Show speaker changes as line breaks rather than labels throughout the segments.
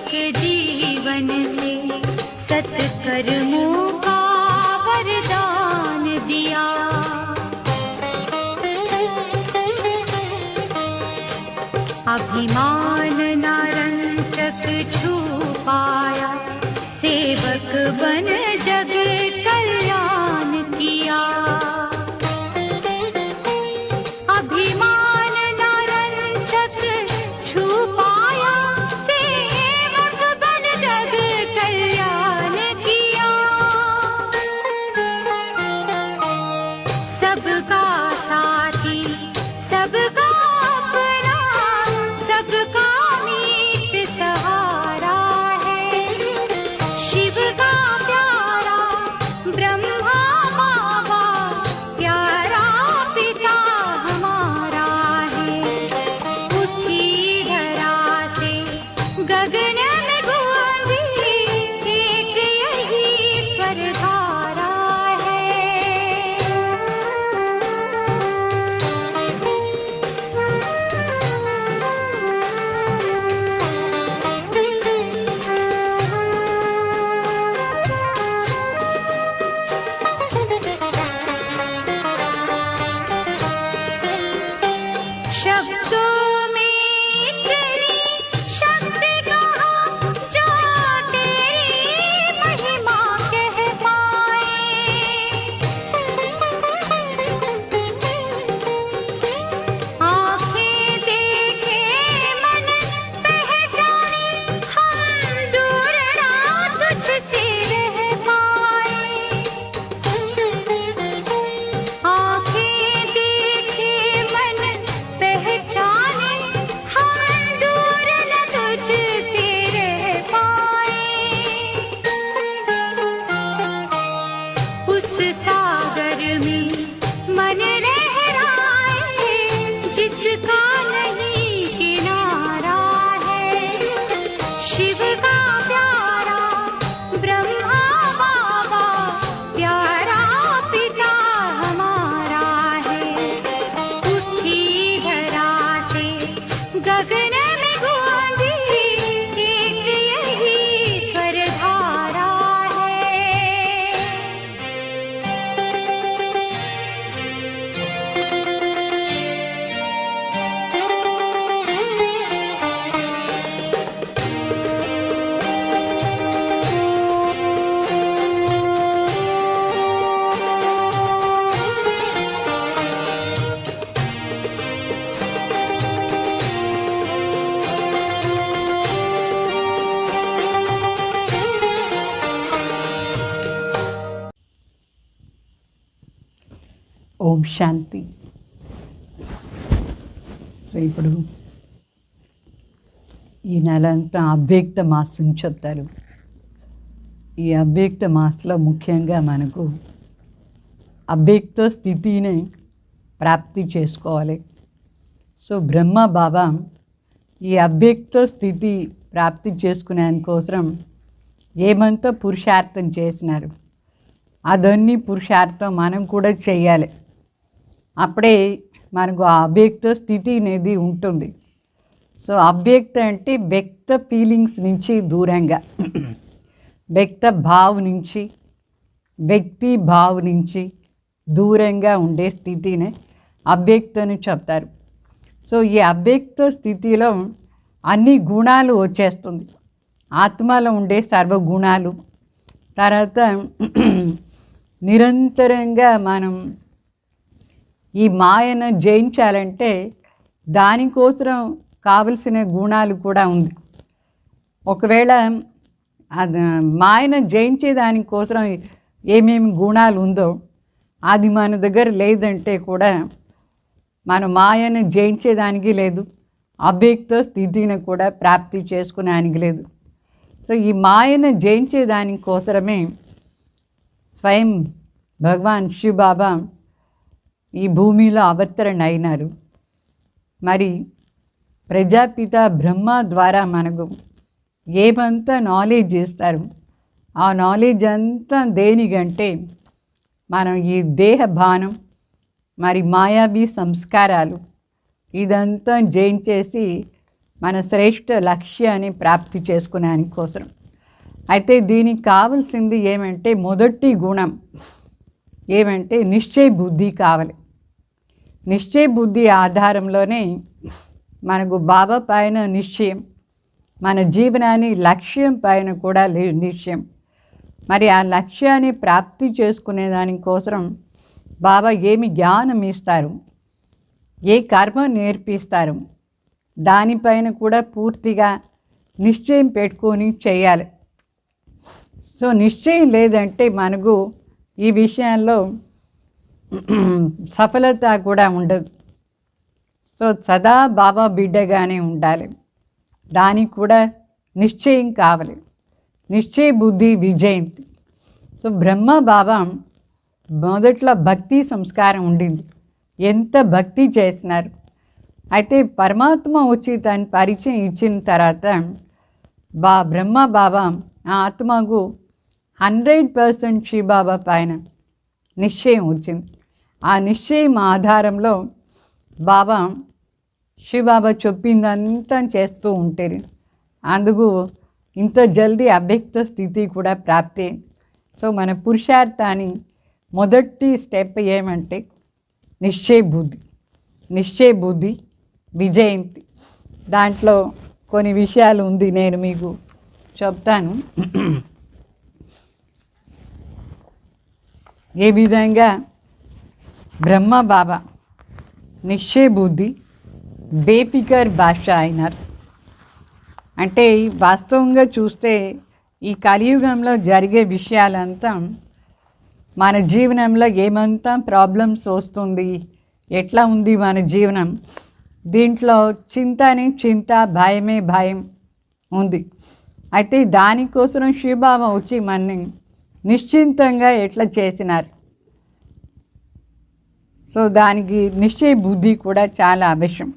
एक जीवन से सत्कर्मों का वरदान दिया। अभिमान नारंचक छू पाया, सेवक बन जग कल्याण किया। अभिमान नारंचक छू पाया, सेवक बन जग कल्याण किया। सबका साथी, सबका अपना, सबका मीत सहारा है। शिव का प्यारा ब्रह्मा बाबा, प्यारा पिता हमारा है। उठी धरा से गगन में गूंजी, एक यही स्वरधारा है। शब्दों में इतनी शक्ति कहाँ, जो तेरी महिमा कह पाए। आँखें देखे मन पहचाने, हम दूर ना तुझसे रह पाए। आँखें देखे मन पहचाने, हम दूर न तुझसे रह पाए। उस सागर में मन लहराए, जिसका नहीं किनारा है। शिव का प्यारा ब्रह्मा बाबा, प्यारा पिता हमारा है। उठी धरा से गगन में गूंजी, एक यही स्वरधारा है।
ఓం శాంతి. సో ఇప్పుడు ఈ నెల అంతా అవ్యక్త మాసం చెప్తారు. ఈ అవ్యక్త మాసంలో ముఖ్యంగా మనకు అవ్యక్త స్థితిని ప్రాప్తి చేసుకోవాలి. సో బ్రహ్మ బాబా ఈ అవ్యక్త స్థితి ప్రాప్తి చేసుకునేందుకోసం ఏమంతా పురుషార్థం చేసినారు, అదన్నీ పురుషార్థం మనం కూడా చేయాలి. అప్పుడే మనకు ఆ అవ్యక్త స్థితి అనేది ఉంటుంది. సో అవ్యక్త అంటే వ్యక్త ఫీలింగ్స్ నుంచి దూరంగా, వ్యక్త భావ్ నుంచి, వ్యక్తి భావ్ నుంచి దూరంగా ఉండే స్థితిని అవ్యక్తని చెప్తారు. సో ఈ అవ్యక్త స్థితిలో అన్ని గుణాలు వచ్చేస్తుంది. ఆత్మలో ఉండే సర్వగుణాలు, తర్వాత నిరంతరంగా మనం ఈ మాయను జయించాలంటే దానికోసం కావలసిన గుణాలు కూడా ఉంది. ఒకవేళ అది మాయను జయించే దానికోసం ఏమేమి గుణాలు ఉందో అది మన దగ్గర లేదంటే కూడా మన మాయను జయించేదానికి లేదు, అవ్యక్త స్థితిని కూడా ప్రాప్తి చేసుకునేదానికి లేదు. సో ఈ మాయను జయించేదానికోసమే స్వయం భగవాన్ శివ బాబా ఈ భూమిలో అవతరణ అయినారు. మరి ప్రజాపిత బ్రహ్మ ద్వారా మనకు ఏమంతా నాలెడ్జ్ ఇస్తారు, ఆ నాలెడ్జ్ అంతా దేనికంటే మనం ఈ దేహ భానం మరి మాయావి సంస్కారాలు ఇదంతా జయించేసి మన శ్రేష్ఠ లక్ష్యాన్ని ప్రాప్తి చేసుకునేదానికి కోసం. అయితే దీనికి కావాల్సింది ఏమంటే మొదటి గుణం ఏమంటే నిశ్చయ బుద్ధి కావాలి. నిశ్చయ బుద్ధి ఆధారంలోనే మనకు బాబా పైన నిశ్చయం, మన జీవనాన్ని లక్ష్యం పైన కూడా నిశ్చయం. మరి ఆ లక్ష్యాన్ని ప్రాప్తి చేసుకునే దానికోసం బాబా ఏమి జ్ఞానం ఇస్తారు, ఏ కర్మ నేర్పిస్తారు, దానిపైన కూడా పూర్తిగా నిశ్చయం పెట్టుకొని చేయాలి. సో నిశ్చయం లేదంటే మనకు ఈ విషయంలో సఫలత కూడా ఉండదు. సో సదా బాబా బిడ్డగానే ఉండాలి. దానికి కూడా నిశ్చయం కావాలి. నిశ్చయ బుద్ధి విజయంతి. సో బ్రహ్మ బాబా మొదట్లో భక్తి సంస్కారం ఉండింది, ఎంత భక్తి చేసినారు. అయితే పరమాత్మ వచ్చి తన పరిచయం ఇచ్చిన తర్వాత బ్రహ్మ బాబా ఆ ఆత్మకు 100% శివబాబా పైన నిశ్చయం వచ్చింది. ఆ నిశ్చయం ఆధారంలో బాబా శివబాబా చెప్పిందంతా చేస్తూ ఉంటారు. అందుకు ఇంత జల్దీ అవ్యక్త స్థితి కూడా ప్రాప్తి. సో మన పురుషార్థాన్ని మొదటి స్టెప్ ఏమంటే నిశ్చయ బుద్ధి. నిశ్చయ బుద్ధి విజయంతి. దాంట్లో కొన్ని విషయాలు ఉంది, నేను మీకు చెప్తాను. ఏ విధంగా బ్రహ్మ బాబా నిశ్చయ బుద్ధి బేఫికర్ భాష అయినారు అంటే వాస్తవంగా చూస్తే ఈ కలియుగంలో జరిగే విషయాలంతా మన జీవనంలో ఏమంతా ప్రాబ్లమ్స్ వస్తుంది, ఎట్లా ఉంది మన జీవనం, దీంట్లో చింత భయమే భయం ఉంది. అయితే దానికోసం శివబాబా వచ్చి మనని నిశ్చింతంగా ఎట్లా చేసినారు. సో దానికి నిశ్చయ బుద్ధి కూడా చాలా అవశ్యం.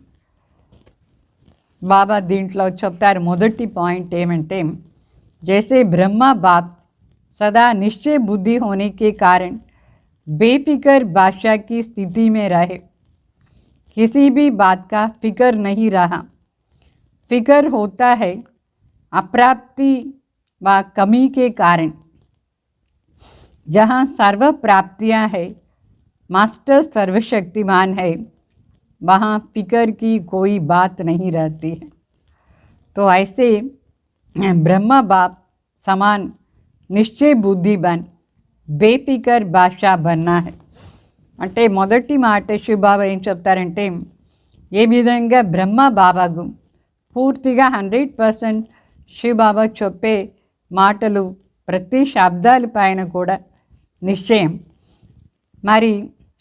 బాబా దీంట్లో చెప్తారు మొదటి పాయింట్ ఏమంటే जैसे ब्रह्मा बाप सदा निश्चय बुद्धि होने के कारण बेफिक्र बादशाह की स्थिति में रहे, किसी भी बात का फिक्र नहीं रहा. फिक्र होता है अप्राप्ति व कमी के कारण. जहाँ सर्व प्राप्तियाँ है, मास्टर सर्वशक्तिमान है, वहाँ फिक्र की कोई बात नहीं रहती है. तो ऐसे ब्रह्म बाप समान निश्चय बुद्धि बन बेफिक्र बादशाह बनना है. అంటే మొదటి మాట శివబాబా ఏం చెప్తారంటే ఏ విధంగా బ్రహ్మ బాబాకు పూర్తిగా 100% శివబాబా చెప్పే మాటలు ప్రతి శబ్దాల పైన కూడా నిశ్చయం. మరి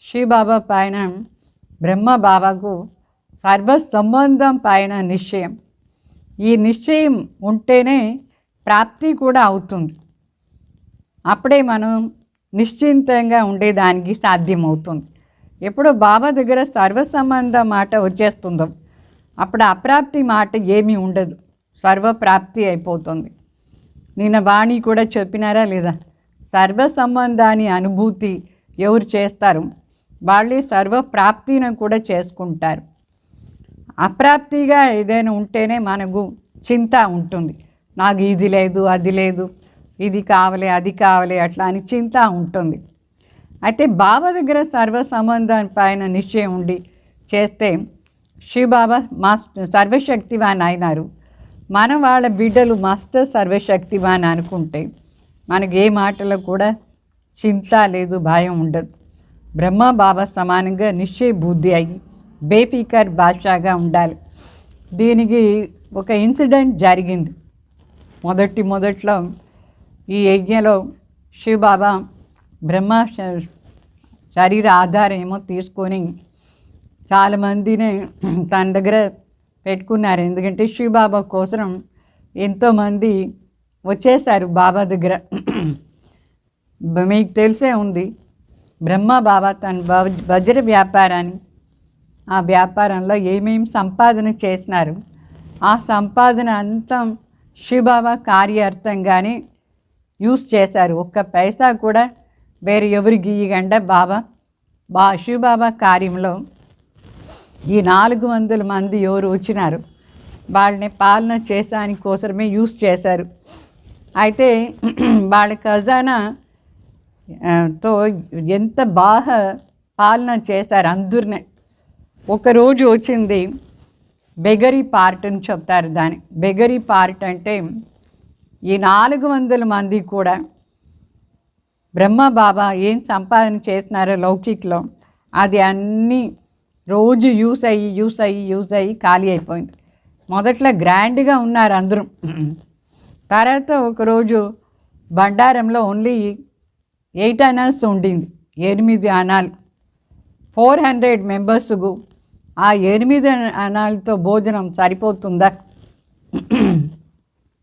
శివబాబా పైన బ్రహ్మ బాబాకు సర్వ సంబంధం పైన నిశ్చయం. ఈ నిశ్చయం ఉంటేనే ప్రాప్తి కూడా అవుతుంది. అప్పుడే మనం నిశ్చింతంగా ఉండేదానికి సాధ్యమవుతుంది. ఎప్పుడు బాబా దగ్గర సర్వసంబంధ మాట వచ్చేస్తుందో అప్పుడు అప్రాప్తి మాట ఏమీ ఉండదు, సర్వప్రాప్తి అయిపోతుంది. నిన్న వాణి కూడా చెప్పినారా లేదా, సర్వ సంబంధాన్ని అనుభూతి ఎవరు చేస్తారు వాళ్ళే సర్వప్రాప్తిని కూడా చేసుకుంటారు. అప్రాప్తిగా ఏదైనా ఉంటేనే మనకు చింత ఉంటుంది, నాకు ఇది లేదు అది లేదు, ఇది కావాలి అది కావాలి అట్లా అని చింత ఉంటుంది. అయితే బాబా దగ్గర సర్వ సంబంధం పైన నిశ్చయం ఉండి చేస్తే శివబాబా మాస్టర్ సర్వశక్తివాన్ అయినారు. మన వాళ్ళ బిడ్డలు మాస్టర్ సర్వశక్తివాన్ అనుకుంటే మనకి ఏ మాటలో కూడా చింత లేదు, భయం ఉండదు. బ్రహ్మ బాబా సమానంగా నిశ్చయ బుద్ధి అయ్యి బేఫికర్ బాద్షాగా ఉండాలి. దీనికి ఒక ఇన్సిడెంట్ జరిగింది. మొదట్లో ఈ యజ్ఞలో శివబాబా బ్రహ్మ శరీర ఆధారం ఏమో తీసుకొని చాలామందిని తన దగ్గర పెట్టుకున్నారు. ఎందుకంటే శివబాబా కోసం ఎంతోమంది వచ్చేసారు బాబా దగ్గర. మీకు తెలిసే ఉంది, బ్రహ్మ బాబా తన వజ్ర వ్యాపారాన్ని, ఆ వ్యాపారంలో ఏమేమి సంపాదన చేసినారు, ఆ సంపాదన అంతా శివబాబా కార్యార్థంగానే యూస్ చేశారు. ఒక్క పైసా కూడా వేరే ఎవరికి ఇవ్వకుండా శివబాబా కార్యంలో ఈ 400 మంది ఎవరు వచ్చినారు వాళ్ళని పాలన చేసాని కోసమే యూస్ చేశారు. అయితే వాళ్ళ ఖజానా తో ఎంత బాగా పాలన చేశారు అందరినీ. ఒకరోజు వచ్చింది బెగరీ పార్ట్ అని చెప్తారు. దాని బెగరీ పార్ట్ అంటే ఈ 400 మంది కూడా బ్రహ్మబాబా ఏం సంపాదన చేసినారో లౌకిక్లో అది అన్నీ రోజు యూస్ అయ్యి ఖాళీ అయిపోయింది. మొదట్లో గ్రాండ్గా ఉన్నారు అందరూ. తర్వాత ఒకరోజు బండారంలో ఓన్లీ 8 అనాల్స్ ఉండింది, 8 అనాలు. 400 మెంబర్స్కు ఆ 8 అనాలతో భోజనం సరిపోతుందా?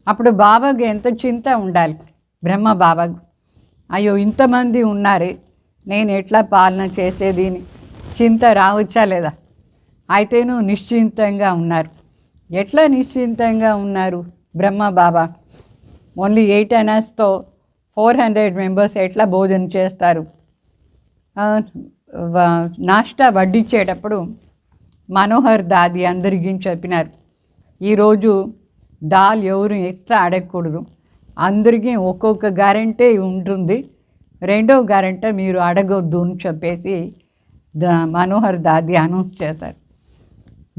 అప్పుడు బాబాకు ఎంత చింత ఉండాలి బ్రహ్మ బాబాకు. అయ్యో ఇంతమంది ఉన్నారే, నేను ఎట్లా పాలన చేసేది చింత రావచ్చా లేదా? అయితేను నిశ్చింతంగా ఉన్నారు. ఎట్లా నిశ్చింతంగా ఉన్నారు బ్రహ్మ బాబా? ఓన్లీ 8 అనాస్తో 400 మెంబర్స్ ఎట్లా భోజనం చేస్తారు? నాష్టా వడ్డించేటప్పుడు మనోహర్ దాది అందరికీ చెప్పినారు, ఈరోజు దాల్ ఎవరు ఎక్స్ట్రా అడగకూడదు, అందరికీ ఒక్కొక్క గ్యారెంటీ ఉంటుంది, 2వ గ్యారెంటీ మీరు అడగొద్దు అని చెప్పేసి మనోహర్ దాది అనౌన్స్ చేశారు.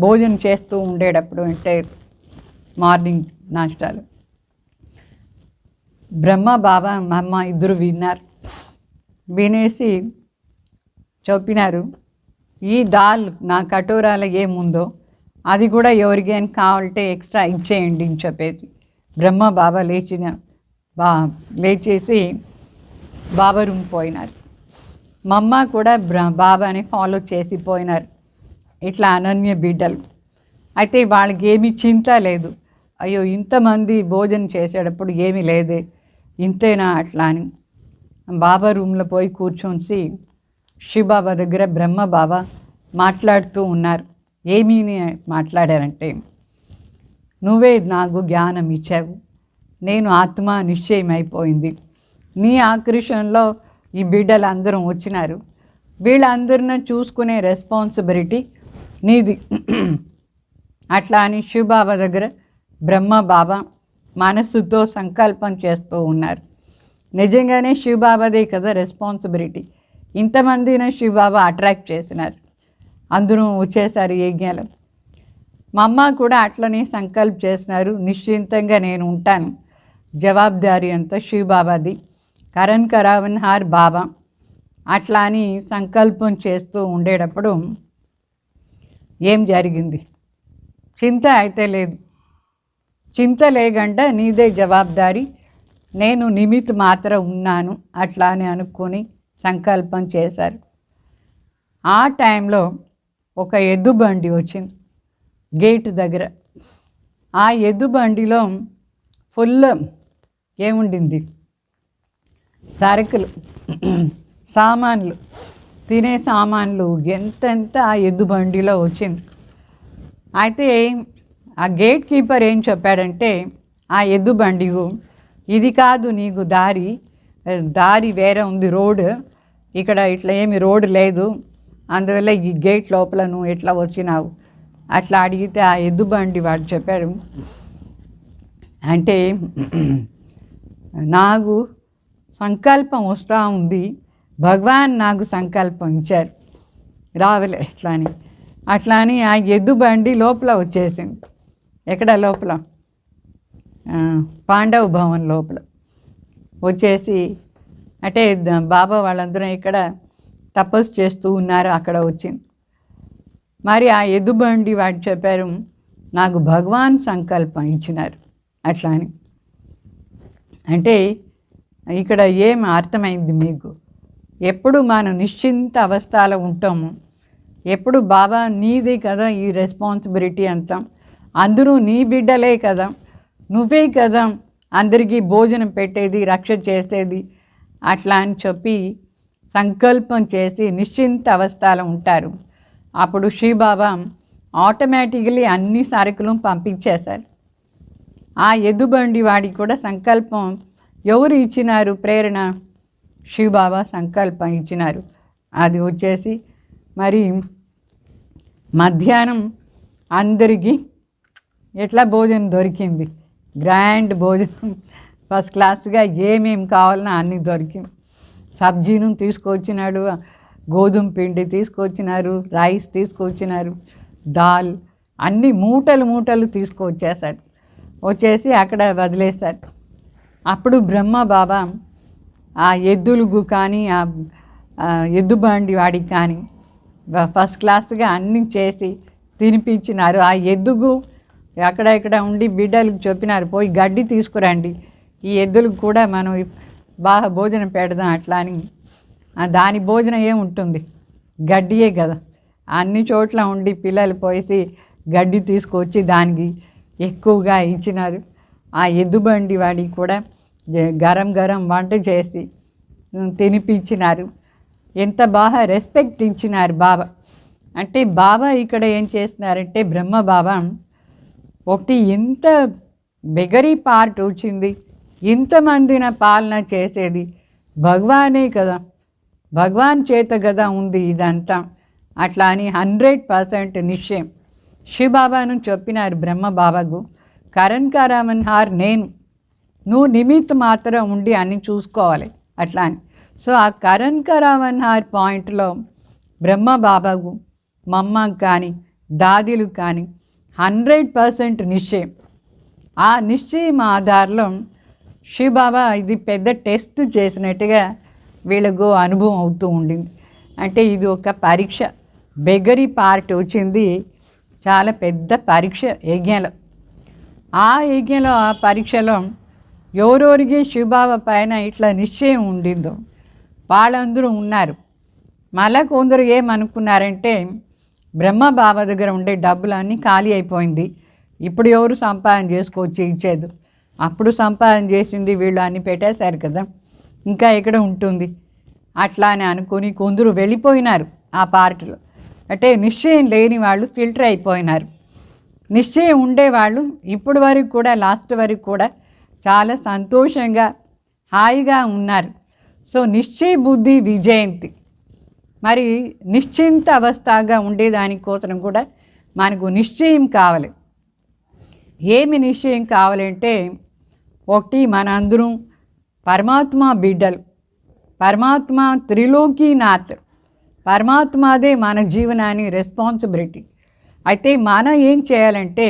భోజనం చేస్తూ ఉండేటప్పుడు అంటే మార్నింగ్ నాష్టాలు బ్రహ్మ బాబా అమ్మ ఇద్దరు విన్నారు. వినేసి చెప్పినారు, ఈ దాల్ నా కటోరాలో ఏముందో అది కూడా ఎవరికైనా కావాలంటే ఎక్స్ట్రా ఇచ్చేయండి అని చెప్పేసి బ్రహ్మ బాబా లేచేసి బాబా రూమ్ పోయినారు. మా అమ్మ కూడా బాబాని ఫాలో చేసి పోయినారు. ఇట్లా అనన్య బిడ్డలు. అయితే వాళ్ళకి ఏమీ చింత లేదు, అయ్యో ఇంతమంది భోజనం చేసేటప్పుడు ఏమీ లేదే, ఇంతేనా అట్లా అని. బాబా రూమ్లో పోయి కూర్చొని శివబాబా దగ్గర బ్రహ్మ బాబా మాట్లాడుతూ ఉన్నారు. ఏమీ మాట్లాడారంటే, నువ్వే నాకు జ్ఞానం ఇచ్చావు, నేను ఆత్మ నిశ్చయం అయిపోయింది, నీ ఆకర్షణలో ఈ బిడ్డలు అందరూ వచ్చినారు, వీళ్ళందరినీ చూసుకునే రెస్పాన్సిబిలిటీ నీది. అట్లా అని శివబాబా దగ్గర బ్రహ్మ బాబా మనస్సుతో సంకల్పం చేస్తూ ఉన్నారు. నిజంగానే శివబాబాదే కదా రెస్పాన్సిబిలిటీ. ఇంతమందిని శివబాబా అట్రాక్ట్ చేసినారు, అందరూ వచ్చేసారు యజ్ఞాలు. మా అమ్మ కూడా అట్లనే సంకల్పం చేసినారు, నిశ్చింతంగా నేను ఉంటాను, జవాబుదారీ అంతా శివబాబాది, కరణ్ కరావన్ హార్ బాబా. అట్లా అని సంకల్పం చేస్తూ ఉండేటప్పుడు ఏం జరిగింది? చింత అయితే లేదు. చింత లేకుండా నీదే జవాబుదారీ, నేను నిమిత్ మాత్రం ఉన్నాను అట్లా అని అనుకొని సంకల్పం చేశారు. ఆ టైంలో ఒక ఎద్దు బండి వచ్చింది గేట్ దగ్గర. ఆ ఎద్దు బండిలో ఫుల్ ఏముండింది? సరుకులు, సామాన్లు, తినే సామాన్లు ఎంతెంత ఆ ఎద్దు బండిలో వచ్చింది. అయితే ఆ గేట్ కీపర్ ఏం చెప్పాడంటే, ఆ ఎద్దు బండికు ఇది కాదు నీకు దారి వేరే ఉంది, రోడ్ ఇక్కడ ఇట్లా ఏమి రోడ్ లేదు, అందువల్ల ఈ గేట్ లోపల నువ్వు ఎట్లా వచ్చినావు అట్లా అడిగితే ఆ ఎద్దు బండి వాడు చెప్పాడు, అంటే నాకు సంకల్పం వస్తూ ఉంది, భగవాన్ నాకు సంకల్పం ఇచ్చారు రావలే అట్లా అని ఆ ఎద్దు బండి లోపల వచ్చేసింది. ఎక్కడ లోపల? పాండవ భవన్ లోపల వచ్చేసి, అంటే బాబా వాళ్ళందరూ ఇక్కడ తపస్సు చేస్తూ ఉన్నారు, అక్కడ వచ్చింది. మరి ఆ ఎద్దు బండి వాడు చెప్పారు, నాకు భగవాన్ సంకల్పం ఇచ్చినారు అట్లా అని. అంటే ఇక్కడ ఏం అర్థమైంది మీకు? ఎప్పుడు మనం నిశ్చింత అవస్థలో ఉంటాము, ఎప్పుడు బాబా నీదే కదా ఈ రెస్పాన్సిబిలిటీ అంతా, అందరూ నీ బిడ్డలే కదా, నువ్వే కదా అందరికీ భోజనం పెట్టేది, రక్ష చేసేది అట్లా అని చెప్పి సంకల్పం చేసి నిశ్చింత అవస్థలో ఉంటారు. అప్పుడు శివబాబా ఆటోమేటిక్లీ అన్ని సరుకులు పంపించేశారు. ఆ ఎద్దుబండి వాడికి కూడా సంకల్పం ఎవరు ఇచ్చినారు? ప్రేరణ శివబాబా సంకల్పం ఇచ్చినారు. అది వచ్చేసి మరి మధ్యాహ్నం అందరికీ ఎట్లా భోజనం దొరికింది, గ్రాండ్ భోజనం ఫస్ట్ క్లాస్గా ఏమేమి కావాలన్నా అన్నీ దొరికింది. సబ్జీను తీసుకొచ్చినాడు, గోధుమ పిండి తీసుకొచ్చినారు, రైస్ తీసుకొచ్చినారు, దాల్ అన్నీ మూటలు మూటలు తీసుకొచ్చేసారు. వచ్చేసి అక్కడ వదిలేశారు. అప్పుడు బ్రహ్మ బాబా ఆ ఎద్దులుగు కానీ ఆ ఎద్దు బండి వాడికి కానీ ఫస్ట్ క్లాస్గా అన్నీ చేసి తినిపించినారు. ఆ ఎద్దుగు అక్కడ ఇక్కడ ఉండి బిడ్డలకు చెప్పినారు, పోయి గడ్డి తీసుకురండి, ఈ ఎద్దులకు కూడా మనం బాగా భోజనం పెడదాం అట్లా అని. దాని భోజనం ఏముంటుంది, గడ్డియే కదా. అన్ని చోట్ల ఉండి పిల్లలు పోసి గడ్డి తీసుకొచ్చి దానికి ఎక్కువగా ఇచ్చినారు. ఆ ఎద్దు బండి వాడికి కూడా గరం గరం వంట చేసి తినిపించినారు. ఎంత బాగా రెస్పెక్ట్ ఇచ్చినారు బాబా. అంటే బాబా ఇక్కడ ఏం చేస్తున్నారంటే బ్రహ్మ బాబా ఒకటి ఇంత బెగరీ పార్ట్ వచ్చింది, ఇంతమందిన పాలన చేసేది భగవానే కదా, భగవాన్ చేత కదా ఉంది ఇదంతా అట్లా అని 100% నిశ్చయం శివబాబాను చెప్పినారు బ్రహ్మ బాబాకు. కరణ్ కరామన్హార్ నేను, నువ్వు నిమిత్త మాత్రం ఉండి అన్ని చూసుకోవాలి అట్లా అని. సో ఆ కరణ్ కరామన్హార్ పాయింట్లో బ్రహ్మ బాబాకు మమ్మకు కానీ దాదీలు కానీ 100% నిశ్చయం. ఆ నిశ్చయం ఆధారంలో శివబాబా ఇది పెద్ద టెస్ట్ చేసినట్టుగా వీళ్ళకు అనుభవం అవుతూ ఉండింది. అంటే ఇది ఒక పరీక్ష, బెగరీ పార్ట్ వచ్చింది, చాలా పెద్ద పరీక్ష యజ్ఞలో. ఆ యజ్ఞలో ఆ పరీక్షలో ఎవరెవరికి శివబాబా పైన ఇట్లా నిశ్చయం ఉండిందో వాళ్ళందరూ ఉన్నారు. మళ్ళా కొందరు ఏమనుకున్నారంటే బ్రహ్మ బాబా దగ్గర ఉండే డబ్బులన్నీ ఖాళీ అయిపోయింది, ఇప్పుడు ఎవరు సంపాదన చేసుకొచ్చి ఇచ్చేది, అప్పుడు సంపాదన చేసింది వీళ్ళు అన్నీ పెట్టేశారు కదా, ఇంకా ఎక్కడ ఉంటుంది అట్లా అని అనుకుని కొందరు వెళ్ళిపోయినారు ఆ పార్టీలో. అంటే నిశ్చయం లేని వాళ్ళు ఫిల్టర్ అయిపోయినారు. నిశ్చయం ఉండేవాళ్ళు ఇప్పటి వరకు కూడా లాస్ట్ వరకు కూడా చాలా సంతోషంగా హాయిగా ఉన్నారు. సో నిశ్చయ బుద్ధి విజయంతి. మరి నిశ్చింత అవస్థగా ఉండేదానికోసం కూడా మనకు నిశ్చయం కావాలి. ఏమి నిశ్చయం కావాలంటే ఒకటి మనందరం పరమాత్మ బిడ్డలు, పరమాత్మ త్రిలోకీనాథ్, పరమాత్మదే మన జీవనాన్ని రెస్పాన్సిబిలిటీ. అయితే మనం ఏం చేయాలంటే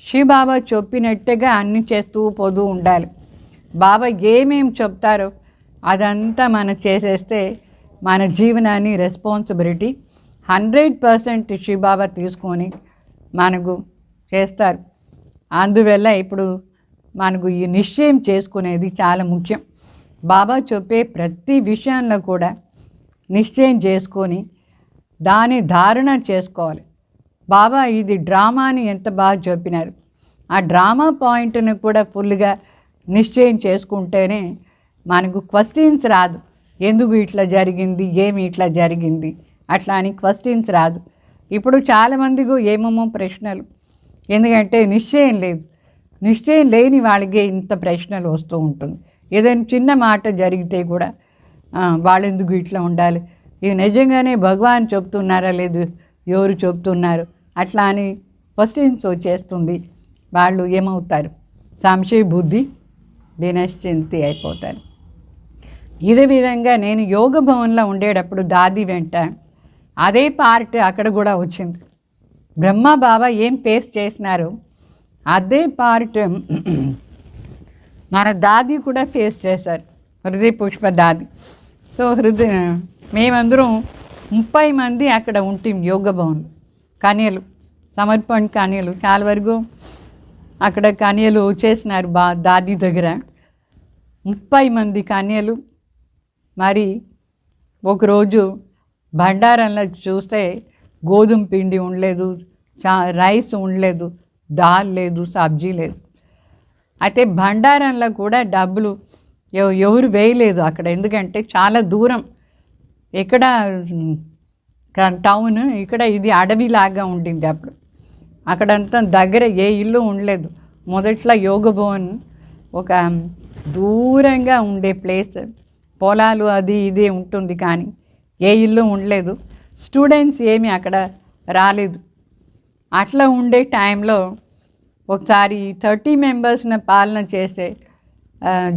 శివబాబా చెప్పినట్టుగా అన్ని చేస్తూ పోతూ ఉండాలి. బాబా ఏమేమి చెప్తారో అదంతా మనం చేసేస్తే మన జీవనాన్ని రెస్పాన్సిబిలిటీ 100% శివబాబా తీసుకొని మనకు చేస్తారు. అందువల్ల ఇప్పుడు మనకు ఈ నిశ్చయం చేసుకునేది చాలా ముఖ్యం. బాబా చెప్పే ప్రతి విషయంలో కూడా నిశ్చయం చేసుకొని దాని ధారణ చేసుకోవాలి. బాబా ఇది డ్రామాని ఎంత బాగా చెప్పినారు. ఆ డ్రామా పాయింట్ని కూడా ఫుల్గా నిశ్చయం చేసుకుంటేనే మనకు క్వశ్చన్స్ రాదు, ఎందుకు ఇట్లా జరిగింది, ఏమి ఇట్లా జరిగింది అట్లా అని క్వశ్చన్స్ రాదు. ఇప్పుడు చాలామందికి ఏమేమో ప్రశ్నలు, ఎందుకంటే నిశ్చయం లేదు. నిశ్చయం లేని వాళ్ళకే ఇంత ప్రశ్నలు వస్తూ ఉంటుంది. ఏదైనా చిన్న మాట జరిగితే కూడా వాళ్ళెందుకు ఇట్లా ఉండాలి, ఇది నిజంగానే భగవాన్ చెప్తున్నారా లేదు ఎవరు చెప్తున్నారు అట్లా అని క్వశ్చన్స్ వచ్చేస్తుంది. వాళ్ళు ఏమవుతారు, సంశయ బుద్ధి దినశ్చింతి అయిపోతారు. ఇదే విధంగా నేను యోగ భవన్లో ఉండేటప్పుడు దాది వెంట అదే పార్ట్ అక్కడ కూడా వచ్చింది. బ్రహ్మ బాబా ఏం ఫేస్ చేసినారు అదే పార్ట్ మన దాది కూడా ఫేస్ చేశారు, హృదయ పుష్ప దాది. సో మేమందరం 30 మంది అక్కడ ఉంటాం యోగ భవన్. కన్యలు, సమర్పణ కన్యలు చాలా వరకు అక్కడ కన్యలు వచ్చేసినారు దాది దగ్గర. 30 మంది కన్యలు. మరి ఒకరోజు బండారంలో చూస్తే గోధుమ పిండి ఉండలేదు, రైస్ ఉండలేదు, దాల్ లేదు, సబ్జీ లేదు. అయితే బండారంలో కూడా డబ్బులు ఎవరు వేయలేదు అక్కడ, ఎందుకంటే చాలా దూరం. ఇక్కడ టౌన్, ఇక్కడ ఇది అడవిలాగా ఉండింది అప్పుడు. అక్కడంతా దగ్గర ఏ ఇల్లు ఉండలేదు. మొదట్లో యోగ భవన్ ఒక దూరంగా ఉండే ప్లేస్, పొలాలు అది ఇది ఉంటుంది, కానీ ఏ ఇల్లు ఉండలేదు. స్టూడెంట్స్ ఏమీ అక్కడ రాలేదు. అట్లా ఉండే టైంలో ఒకసారి 30 మెంబర్స్ని పాలన చేసే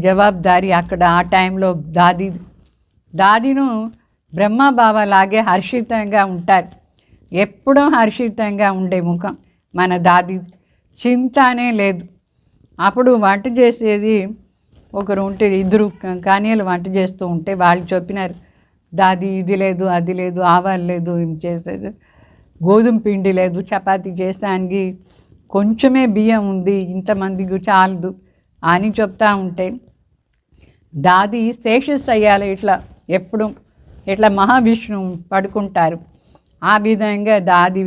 జవాబుదారీ అక్కడ ఆ టైంలో దాదీను బ్రహ్మబాబా లాగే హర్షితంగా ఉంటారు. ఎప్పుడూ హర్షితంగా ఉండే ముఖం మన దాది, చింతనే లేదు. అప్పుడు వంట చేసేది ఒకరు ఉంటే, ఇద్దరు కానీలు వంట చేస్తూ ఉంటే వాళ్ళు చెప్పినారు, దాది ఇది లేదు అది లేదు, ఆవాలు లేదు, ఇది చేసేది గోధుమ పిండి లేదు, చపాతీ చేసానికి కొంచెమే బియ్యం ఉంది, ఇంతమందికి చాలదు అని చెప్తా ఉంటే దాది శేషశయ్యాలు ఎప్పుడు ఇట్లా మహావిష్ణువు పడుకుంటారు. ఆ విధంగా దాది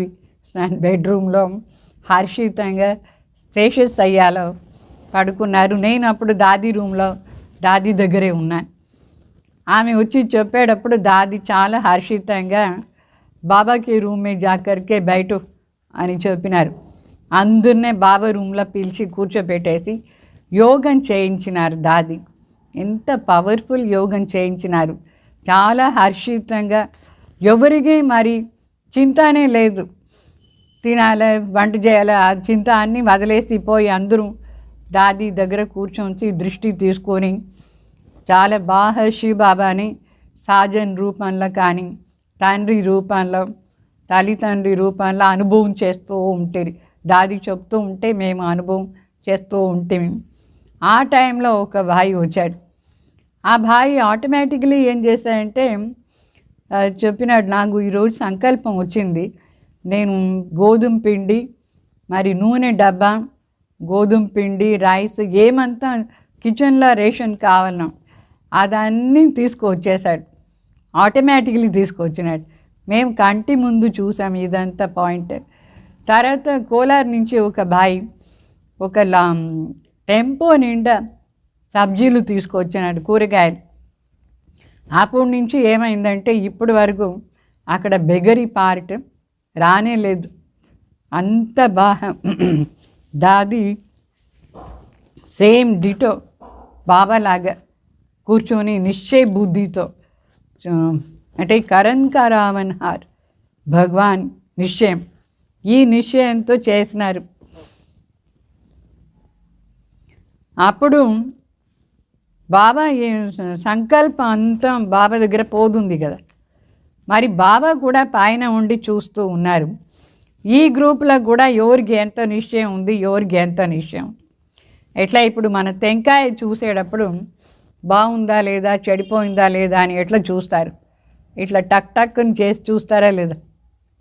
బెడ్రూమ్లో హర్షితంగా శేషశయ్యాలో పడుకున్నారు. నేను అప్పుడు దాది రూమ్లో దాది దగ్గరే ఉన్నాను. ఆమె వచ్చి చెప్పేటప్పుడు దాది చాలా హర్షితంగా బాబాకి రూమే జాకర్కే బయట అని చెప్పినారు. అందరినే బాబా రూమ్లో పిలిచి కూర్చోబెట్టేసి యోగం చేయించినారు. దాది ఎంత పవర్ఫుల్ యోగం చేయించినారు. చాలా హర్షితంగా, ఎవరికి మరి చింతనే లేదు, తినాలి వంట చేయాలి ఆ చింత అన్నీ వదిలేసిపోయి అందరూ దాది దగ్గర కూర్చొని దృష్టి తీసుకొని చాలా బాగా శివబాబాని సాజన్ రూపంలో కానీ తండ్రి రూపంలో తల్లిదండ్రి రూపంలో అనుభవం చేస్తూ ఉంటారు. దాది చెప్తూ ఉంటే మేము అనుభవం చేస్తూ ఉంటే ఆ టైంలో ఒక భాయి వచ్చాడు. ఆ భాయి ఆటోమేటిక్లీ ఏం చేశాడంటే చెప్పినాడు, నాకు ఈరోజు సంకల్పం వచ్చింది, నేను గోధుమ పిండి మరి నూనె డబ్బా, గోధుమ పిండి, రైస్ ఏమంతా కిచెన్లో రేషన్ కావాలన్నా అదన్నీ తీసుకువచ్చేసాడు. ఆటోమేటిక్లీ తీసుకొచ్చినాడు. మేము కంటి ముందు చూసాం ఇదంతా పాయింట్. తర్వాత కోలార్ నుంచి ఒక భాయి ఒక టెంపో నిండా సబ్జీలు తీసుకొచ్చినాడు, కూరగాయలు. అప్పటి నుంచి ఏమైందంటే ఇప్పటి వరకు అక్కడ బెగరీ పార్ట్ రానే లేదు. అంత బాగా దాది సేమ్ డిటో బాబాలాగా కూర్చొని నిశ్చయ బుద్ధితో, అంటే కరణ్ హార్ భగవాన్ నిశ్చయం, ఈ నిశ్చయంతో చేసినారు. అప్పుడు బాబా సంకల్పం అంతా బాబా దగ్గర పోతుంది కదా, మరి బాబా కూడా పైన ఉండి చూస్తూ ఉన్నారు. ఈ గ్రూప్లో కూడా ఎవరికి ఎంత నిశ్చయం ఉంది, ఎవరికి ఎంత నిశ్చయం. ఎట్లా ఇప్పుడు మన టెంకాయ చూసేటప్పుడు బాగుందా లేదా, చెడిపోయిందా లేదా అని ఎట్లా చూస్తారు, ఇట్లా టక్ టక్ని చేసి చూస్తారా లేదా,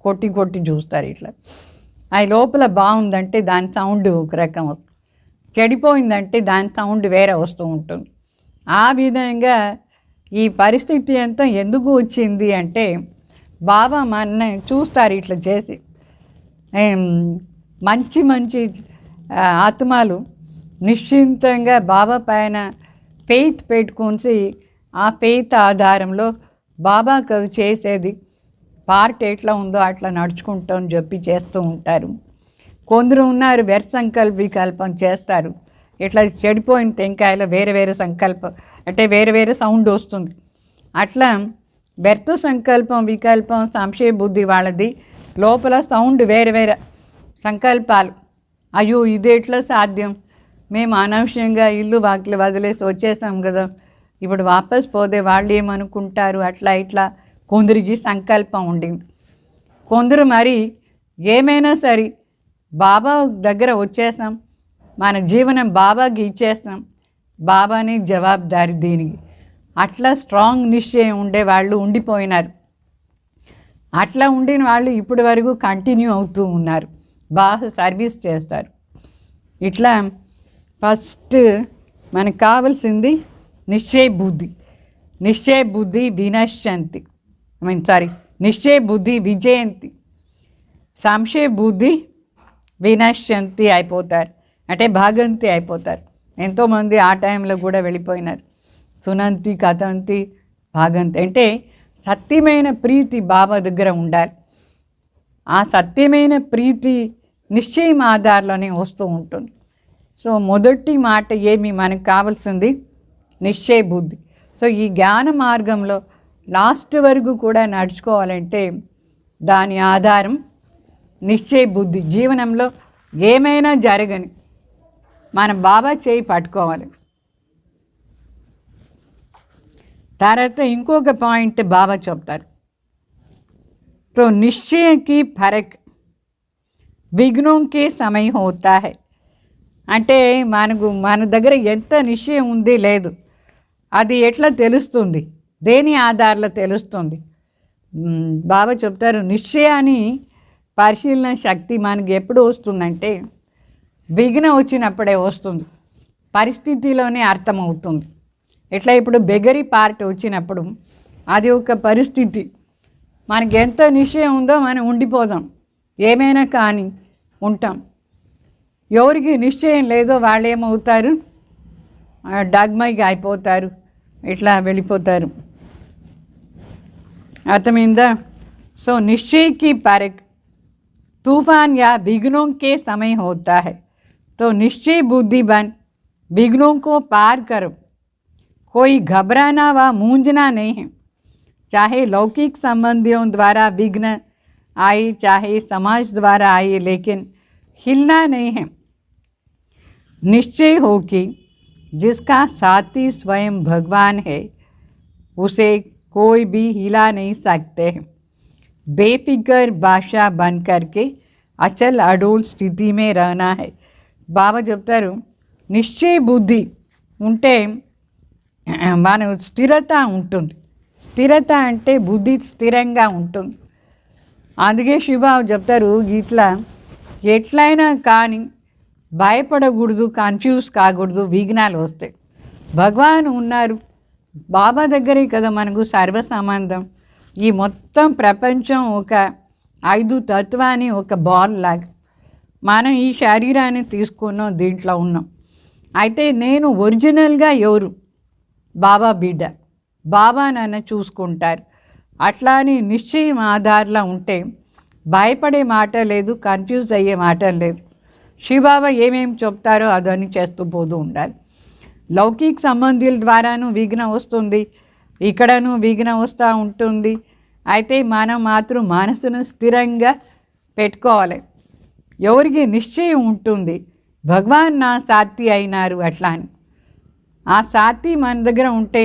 కొట్టి కొట్టి చూస్తారు. ఇట్లా అది లోపల బాగుందంటే దాని సౌండ్ ఒక రకం వస్తుంది, చెడిపోయిందంటే దాని సౌండ్ వేరే వస్తూ ఉంటుంది. ఆ విధంగా ఈ పరిస్థితి అంతా ఎందుకు వచ్చింది అంటే బాబా మన చూస్తారు ఇట్లా చేసి. మంచి మంచి ఆత్మలు నిశ్చింతంగా బాబా పైన ఫెయిత్ పెట్టుకొని ఆ ఫెయిత్ ఆధారంలో బాబాకు అది చేసేది పార్ట్ ఎట్లా ఉందో అట్లా నడుచుకుంటామని చెప్పి చేస్తూ ఉంటారు. కొందరు ఉన్నారు వ్యర్థ వికల్పం చేస్తారు. ఇట్లా చెడిపోయిన టెంకాయలో వేరే వేరే సంకల్పం అంటే వేరే వేరే సౌండ్ వస్తుంది. అట్లా వ్యర్థ సంకల్పం వికల్పం సంశయ బుద్ధి వాళ్ళది, లోపల సౌండ్ వేరే వేరే సంకల్పాలు. అయ్యో ఇది ఎట్లా సాధ్యం, మేము అనవసరంగా ఇల్లు వాకిలు వదిలేసి వచ్చేసాం కదా, ఇప్పుడు వాపస్ పోతే వాళ్ళు ఏమనుకుంటారు, అట్లా ఇట్లా కొందరికి సంకల్పం ఉండింది. కొందరు మరి ఏమైనా సరే బాబా దగ్గర వచ్చేసాం, మన జీవనం బాబాకి ఇచ్చేస్తాం, బాబాని జవాబుదారి దీనికి, అట్లా స్ట్రాంగ్ నిశ్చయం ఉండే వాళ్ళు ఉండిపోయినారు. అట్లా ఉండిన వాళ్ళు ఇప్పటి వరకు కంటిన్యూ అవుతూ ఉన్నారు, బాగా సర్వీస్ చేస్తారు. ఇట్లా ఫస్ట్ మనకు కావాల్సింది నిశ్చయ బుద్ధి. నిశ్చయ బుద్ధి వినశ్యంతి, నిశ్చయ బుద్ధి విజయంతి, సంశయ బుద్ధి వినశ్యంతి అయిపోతారు, అంటే భాగంతి అయిపోతారు. ఎంతోమంది ఆ టైంలో కూడా వెళ్ళిపోయినారు. సునంతి కథంతి భాగంతి అంటే సత్యమైన ప్రీతి బాబా దగ్గర ఉండాలి. ఆ సత్యమైన ప్రీతి నిశ్చయం ఆధారంలోనే వస్తూ ఉంటుంది. సో మొదటి మాట ఏమి మనకు కావాల్సింది నిశ్చయ బుద్ధి. సో ఈ జ్ఞాన మార్గంలో లాస్ట్ వరకు కూడా నడుచుకోవాలంటే దాని ఆధారం నిశ్చయ బుద్ధి. జీవనంలో ఏమైనా జరగని మన బాబా చేయి పట్టుకోవాలి. తర్వాత ఇంకొక పాయింట్ బాబా చెప్తారు. तो निश्चय की फर्क विघ्नों के समय होता है. అంటే మన దగ్గర ఎంత నిశ్చయం ఉంది లేదు అది ఎట్లా తెలుస్తుంది, దేని ఆధారంలో తెలుస్తుంది. బాబా చెప్తారు నిశ్చయాన్ని పరిశీలన శక్తి మనకి ఎప్పుడు వస్తుందంటే విఘ్నం వచ్చినప్పుడే వస్తుంది, పరిస్థితిలోనే అర్థమవుతుంది. ఎట్లా ఇప్పుడు బెగరి పార్ట్ వచ్చినప్పుడు అది ఒక పరిస్థితి, మనకి ఎంత నిశ్చయం ఉందో మనం ఉండిపోదాం, ఏమైనా కానీ ఉంటాం. ఎవరికి నిశ్చయం లేదో వాళ్ళు ఏమవుతారు, డగ్మైగా అయిపోతారు, ఇట్లా వెళ్ళిపోతారు. అర్థమైందా? సో निश्चय की परख तूफान या विघ्नों के समय होता है. तो निश्चय बुद्धि बन विघ्नों को पार करो. कोई घबराना व मूंझना नहीं है. चाहे लौकिक संबंधियों द्वारा विघ्न आए चाहे समाज द्वारा आए, लेकिन हिलना नहीं है. निश्चय हो कि जिसका साथी स्वयं भगवान है उसे कोई भी हिला नहीं सकते हैं. बेफिक्र भाषा बन करके अचल अडोल स्थिति में रहना है. బాబా చెప్తారు నిశ్చయ బుద్ధి ఉంటే మన స్థిరత ఉంటుంది. స్థిరత అంటే బుద్ధి స్థిరంగా ఉంటుంది. అందుకే శివబాబు చెప్తారు ఇట్లా ఎట్లయినా కానీ భయపడకూడదు, కన్ఫ్యూజ్ కాకూడదు, విఘ్నాలు వస్తాయి. భగవాన్ ఉన్నారు, బాబా దగ్గరే కదా మనకు సర్వ సంబంధం. ఈ మొత్తం ప్రపంచం ఒక 5 తత్వాన్ని ఒక బాల్ లాగా మనం ఈ శరీరాన్ని తీసుకున్నాం, దీంట్లో ఉన్నాం. అయితే నేను ఒరిజినల్గా ఎవరు? బాబా బిడ్డ, బాబా నన్ను చూసుకుంటారు. అట్లా అని నిశ్చయం ఆధారంలో ఉంటే భయపడే మాట లేదు, కన్ఫ్యూజ్ అయ్యే మాట లేదు. శివబాబా ఏమేమి చెప్తారో అదని చేస్తూ పోతూ ఉండాలి. లౌకిక సంబంధుల ద్వారాను విఘ్నం వస్తుంది, ఇక్కడను విఘ్నం వస్తూ ఉంటుంది. అయితే మనం మాత్రం మనసును స్థిరంగా పెట్టుకోవాలి. ఎవరికి నిశ్చయం ఉంటుంది భగవాన్ నా సాథి అయినారు అట్లా అని, ఆ సాథి మన దగ్గర ఉంటే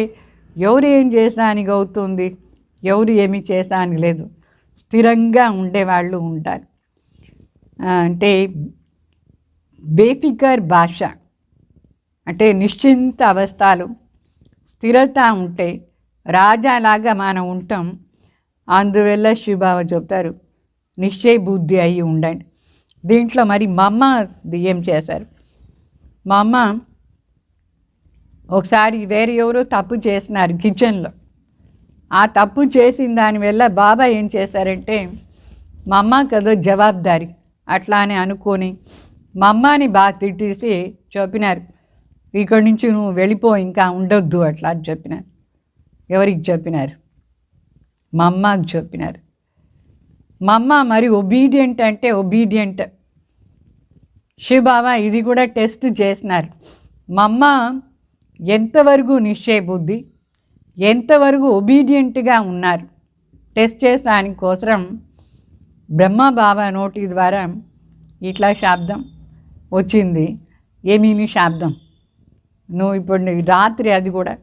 ఎవరు ఏం చేసానికి అవుతుంది, ఎవరు ఏమి చేసానికి లేదు, స్థిరంగా ఉండేవాళ్ళు ఉంటారు. అంటే బేఫికర్ భాష అంటే నిశ్చింత అవస్థలు, స్థిరత ఉంటే రాజాలాగా మనం ఉంటాం. అందువల్ల శివబాబా చెప్తారు నిశ్చయ బుద్ధి అయ్యి ఉండండి. దీంట్లో మరి మా అమ్మ ఏం చేశారు? మా అమ్మ ఒకసారి వేరే ఎవరో తప్పు చేసినారు కిచెన్లో. ఆ తప్పు చేసిన దానివల్ల బాబా ఏం చేశారంటే మా అమ్మ కదా జవాబుదారి అట్లా అని అనుకొని మా అమ్మని బాగా తిట్టేసి చెప్పినారు, ఇక్కడి నుంచి నువ్వు వెళ్ళిపో, ఇంకా ఉండొద్దు అట్లా అని చెప్పినారు. ఎవరికి చెప్పినారు? మా అమ్మకి చెప్పినారు. మా అమ్మ మరి ఒబీడియంట్ అంటే ఒబీడియంట్. శివబాబా ఇది కూడా టెస్ట్ చేసినారు. మా అమ్మ ఎంతవరకు నిశ్చయ బుద్ధి, ఎంతవరకు ఒబీడియంట్గా ఉన్నారు టెస్ట్ చేసానికోసం బ్రహ్మ బాబా నోటి ద్వారా ఇట్లా శబ్దం వచ్చింది. ఏమీ శబ్దం? నువ్వు ఇప్పుడు రాత్రి, అది కూడా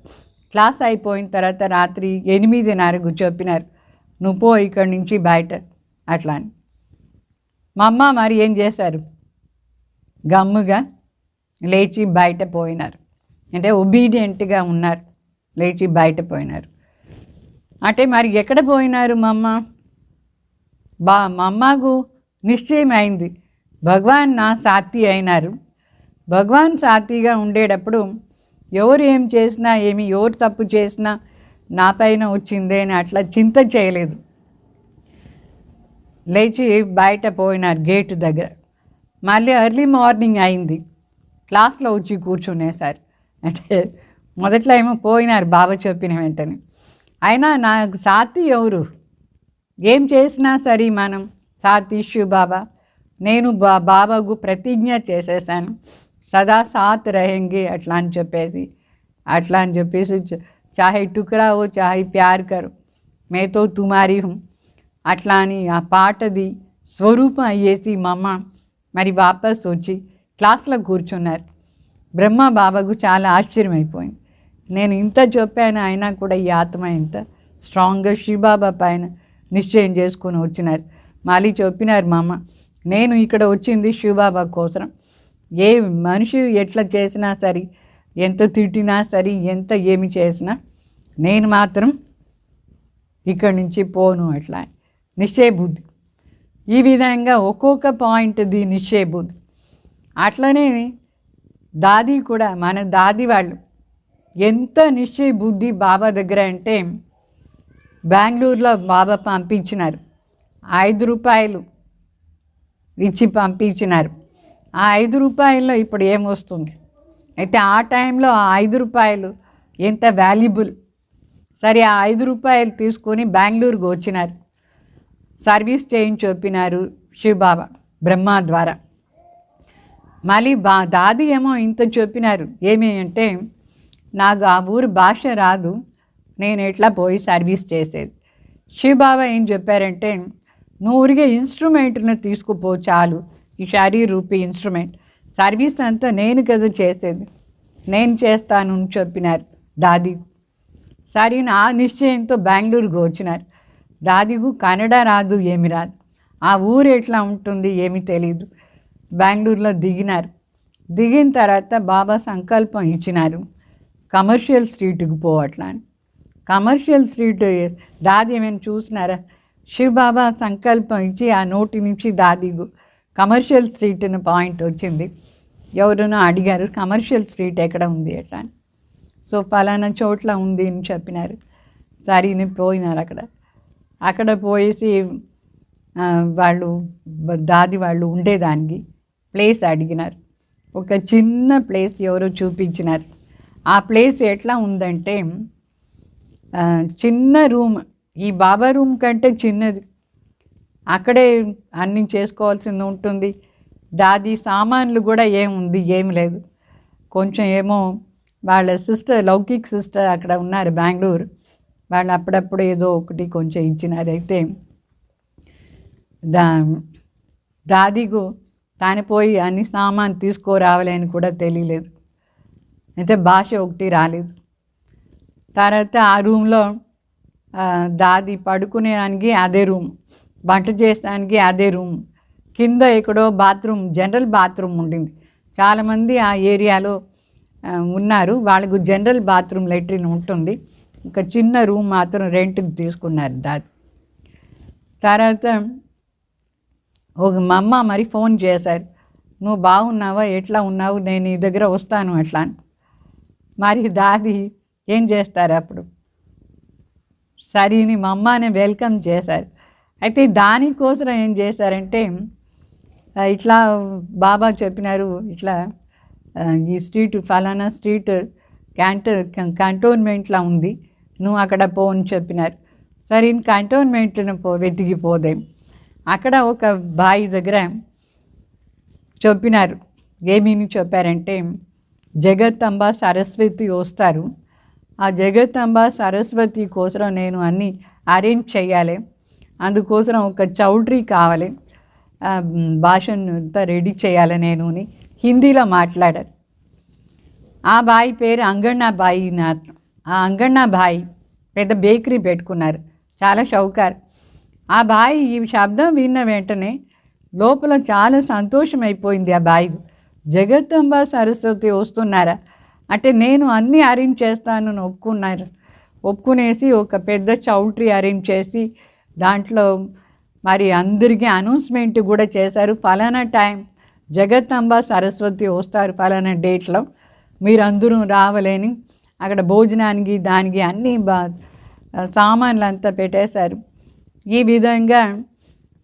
క్లాస్ అయిపోయిన తర్వాత రాత్రి 8:30కు చెప్పినారు, నువ్వు పో ఇక్కడి నుంచి బయట అట్లా అని. మా అమ్మ మరి ఏం చేశారు? గమ్ముగా లేచి బయట పోయినారు. అంటే ఒబీడియంట్గా ఉన్నారు, లేచి బయట పోయినారు. అంటే మరి ఎక్కడ పోయినారు మా అమ్మ? మా అమ్మకు నిశ్చయం అయింది భగవాన్ నా సాథి అయినారు. భగవాన్ సాథిగా ఉండేటప్పుడు ఎవరు ఏం చేసినా ఏమి, ఎవరు తప్పు చేసినా నా పైన వచ్చిందే అని అట్లా చింత చేయలేదు. లేచి బయట పోయినారు గేటు దగ్గర. మళ్ళీ ఎర్లీ మార్నింగ్ అయింది, క్లాస్లో వచ్చి కూర్చునేసారు. అంటే మొదట్లో ఏమో పోయినారు బాబా చెప్పిన వెంటనే. అయినా నాకు సాథి ఎవరు? ఏం చేసినా సరే మనం సాథి శివబాబా. నేను బాబాకు ప్రతిజ్ఞ చేసేసాను, సదా సాత్ రహెంగే అట్లా అని చెప్పేసి చాహే టుకరా ఓ చాహే ప్యార్ కరో మే తో తుమారీ హూం అట్లా అని ఆ పాటది స్వరూపం అయ్యేసి మా అమ్మ మరి వాపస్ వచ్చి క్లాస్లో కూర్చున్నారు. బ్రహ్మ బాబాకు చాలా ఆశ్చర్యమైపోయింది. నేను ఇంత చెప్పాను, అయినా కూడా ఈ ఆత్మ ఇంత స్ట్రాంగ్గా శివబాబా పైన నిశ్చయం చేసుకొని వచ్చినారు. మళ్ళీ చెప్పినారు, మా అమ్మ నేను ఇక్కడ వచ్చింది శివబాబా కోసం. ఏ మనిషి ఎట్లా చేసినా సరే, ఎంత తిట్టినా సరే, ఎంత ఏమి చేసినా నేను మాత్రం ఇక్కడి నుంచి పోను. అట్లా నిశ్చయ బుద్ధి. ఈ విధంగా ఒక్కొక్క పాయింట్ది నిశ్చయ బుద్ధి. అట్లనే దాది కూడా, మన దాది వాళ్ళు ఎంత నిశ్చయ బుద్ధి బాబా దగ్గర అంటే, బెంగళూరులో బాబా పంపించినారు. 5 రూపాయలు ఇచ్చి పంపించినారు. ఆ 5 రూపాయల్లో ఇప్పుడు ఏమొస్తుంది? అయితే ఆ టైంలో ఆ 5 రూపాయలు ఎంత వాల్యుబుల్. సరే, ఆ 5 రూపాయలు తీసుకొని బెంగళూరుకు వచ్చినారు. సర్వీస్ చేయించి చెప్పినారు శివబాబా బ్రహ్మ ద్వారా. మళ్ళీ దాది ఏమో ఇంత చెప్పినారు. ఏమి అంటే, నాకు ఆ ఊరు భాష రాదు, నేను ఎట్లా పోయి సర్వీస్ చేసేది. శివబాబా ఏం చెప్పారంటే, నువ్వు ఊరికే ఇన్స్ట్రుమెంట్ని తీసుకుపో చాలు, ఈ శరీర రూపీ ఇన్స్ట్రుమెంట్, సర్వీస్ అంతా నేను కదా చేసేది, నేను చేస్తాను అని చెప్పినారు దాది. సరే, ఆ నిశ్చయంతో బెంగళూరుకు వచ్చినారు. దాదికు కన్నడ రాదు, ఏమి రాదు, ఆ ఊరు ఎట్లా ఉంటుంది ఏమీ తెలియదు. బెంగళూరులో దిగినారు. దిగిన తర్వాత బాబా సంకల్పం ఇచ్చినారు, కమర్షియల్ స్ట్రీట్కి పోవట్లా అని. కమర్షియల్ స్ట్రీట్ దాది ఏమైనా చూసినారా? శివబాబా సంకల్పం ఇచ్చి ఆ నోటి నుంచి దాదికు కమర్షియల్ స్ట్రీట్ అని పాయింట్ వచ్చింది. ఎవరైనా అడిగారు, కమర్షియల్ స్ట్రీట్ ఎక్కడ ఉంది ఎట్లా అని. సో ఫలానా చోట్ల ఉంది అని చెప్పినారు. సరే పోయినారు. అక్కడ పోయేసి వాళ్ళు దాది వాళ్ళు ఉండేదానికి ప్లేస్ అడిగినారు. ఒక చిన్న ప్లేస్ ఎవరో చూపించినారు. ఆ ప్లేస్ ఎట్లా ఉందంటే, చిన్న రూమ్, ఈ బాబా రూమ్ కంటే చిన్నది. అక్కడే అన్నీ చేసుకోవాల్సింది ఉంటుంది. దాది సామాన్లు కూడా ఏముంది, ఏమి లేదు. కొంచెం ఏమో వాళ్ళ సిస్టర్, లౌకిక్ సిస్టర్ అక్కడ ఉన్నారు బెంగళూరు, వాళ్ళు అప్పుడప్పుడు ఏదో ఒకటి కొంచెం ఇచ్చినారు. అయితే దాదికు తాను పోయి అన్ని సామాన్ తీసుకోరావాలి అని కూడా తెలియలేదు. అయితే భాష ఒకటి రాలేదు. తర్వాత ఆ రూమ్లో దాది పడుకునేదానికి అదే రూమ్, వంట చేసడానికి అదే రూమ్, కింద ఎక్కడో బాత్రూమ్, జనరల్ బాత్రూమ్ ఉండింది. చాలామంది ఆ ఏరియాలో ఉన్నారు, వాళ్ళకు జనరల్ బాత్రూమ్ లెట్రిన్ ఉంటుంది. ఒక చిన్న రూమ్ మాత్రం రెంట్కి తీసుకున్నారు దాది. తర్వాత ఒక మా అమ్మ మరి ఫోన్ చేశారు, నువ్వు బాగున్నావా, ఎట్లా ఉన్నావు, నేను నీ దగ్గర వస్తాను అట్లా అని. మరి దాది ఏం చేస్తారు అప్పుడు? సరేని మా అమ్మని వెల్కమ్ చేశారు. అయితే దానికోసం ఏం చేశారంటే, ఇట్లా బాబా చెప్పినారు, ఇట్లా ఈ స్ట్రీట్ ఫలానా స్ట్రీట్ కంటోన్మెంట్లో ఉంది, నువ్వు అక్కడ పో అని చెప్పినారు. సరే, కంటోన్మెంట్ను వెతికిపోదేం. అక్కడ ఒక బావి దగ్గర చెప్పినారు. ఏమీని చెప్పారంటే, జగత్తంబ సరస్వతి వస్తారు, ఆ జగత్తంబ సరస్వతి కోసం నేను అన్నీ అరేంజ్ చేయాలి, అందుకోసం ఒక చౌల్ట్రీ కావాలి, భాషను అంతా రెడీ చేయాలి నేను అని హిందీలో మాట్లాడారు. ఆ బాయి పేరు అంగన్నా బాయి నాథ్. ఆ అంగన్నా బాయి పెద్ద బేకరీ పెట్టుకున్నారు, చాలా షౌకారు. ఆ బాయి ఈ శబ్దం విన్న వెంటనే లోపల చాలా సంతోషం అయిపోయింది. ఆ బాయి, జగత్తంబ సరస్వతి వస్తున్నారా అంటే నేను అన్నీ అరేంజ్ చేస్తాను అని ఒప్పుకునేసి ఒక పెద్ద చౌల్ట్రీ అరేంజ్ చేసి దాంట్లో మరి అందరికీ అనౌన్స్మెంట్ కూడా చేశారు. ఫలానా టైం జగత్తంబ సరస్వతి వస్తారు, ఫలానా డేట్లో మీరందరూ రావాలని. అక్కడ భోజనానికి దానికి అన్నీ సామాన్లు అంతా పెట్టేశారు. ఈ విధంగా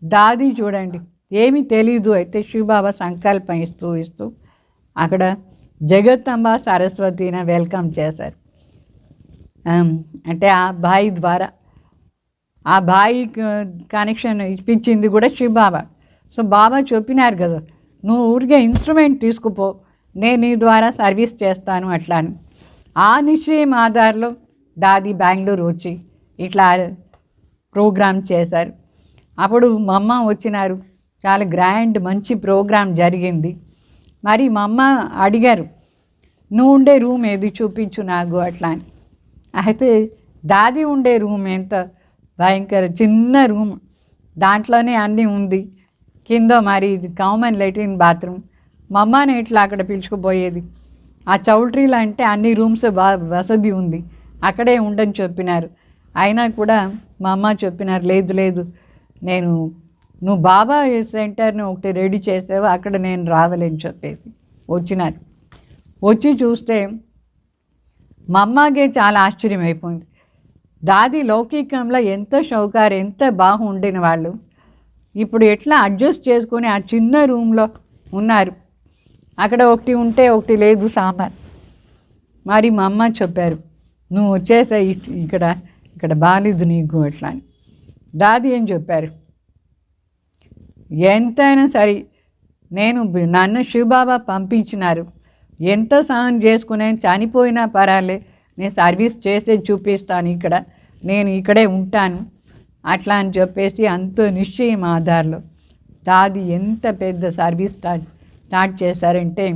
దాది చూడండి, ఏమీ తెలీదు. అయితే శివబాబా సంకల్పం ఇస్తూ అక్కడ జగత్తంబ సరస్వతిని వెల్కమ్ చేశారు. అంటే ఆ బాయి ద్వారా, ఆ బాయి కనెక్షన్ ఇప్పించింది కూడా శివబాబా. సో బాబా చెప్పినారు కదా, నువ్వు ఊరికే ఇన్స్ట్రుమెంట్ తీసుకుపో, నేను నీ ద్వారా సర్వీస్ చేస్తాను అట్లా అని. ఆ నిశ్చయం ఆధారంలో దాది బెంగళూరు వచ్చి ఇట్లా ప్రోగ్రామ్ చేశారు. అప్పుడు మా అమ్మ వచ్చినారు, చాలా గ్రాండ్ మంచి ప్రోగ్రాం జరిగింది. మరి మా అమ్మ అడిగారు, నువ్వు ఉండే రూమ్ ఏది చూపించు నాకు అట్లా అని. అయితే దాది ఉండే రూమ్ ఎంత భయంకర చిన్న రూమ్, దాంట్లోనే అన్నీ ఉంది. కింద మరి ఇది కామన్ లెట్రిన్ బాత్రూమ్. మా అమ్మని ఇట్లా అక్కడ పిలుచుకుపోయేది. ఆ చౌల్ట్రీలో అంటే అన్ని రూమ్స్ వసతి ఉంది, అక్కడే ఉండని చెప్పినారు. అయినా కూడా మా అమ్మ చెప్పినారు, లేదు లేదు నువ్వు బాబా సెంటర్ని ఒకటి రెడీ చేసావు, అక్కడ నేను రావాలని చెప్పేసి వచ్చినారు. వచ్చి చూస్తే మా అమ్మకే చాలా ఆశ్చర్యం అయిపోయింది. దాది లౌకికంలో ఎంత షౌకారు, ఎంత బాగుండిన వాళ్ళు ఇప్పుడు ఎట్లా అడ్జస్ట్ చేసుకొని ఆ చిన్న రూమ్లో ఉన్నారు. అక్కడ ఒకటి ఉంటే ఒకటి లేదు సామాన్. మరి మా అమ్మ చెప్పారు, నువ్వు వచ్చేసా ఇక్కడ బాగాలేదు నీకు అట్లా అని. దాది ఏం చెప్పారు, ఎంతైనా సరే నన్ను శివబాబా పంపించినారు, ఎంత సహనం చేసుకునే చనిపోయినా పర్వాలే, నేను సర్వీస్ చేసే చూపిస్తాను, నేను ఇక్కడే ఉంటాను అట్లా అని చెప్పేసి అంత నిశ్చయం ఆధార్లో దాది ఎంత పెద్ద సర్వీస్ స్టార్ట్ చేశారంటే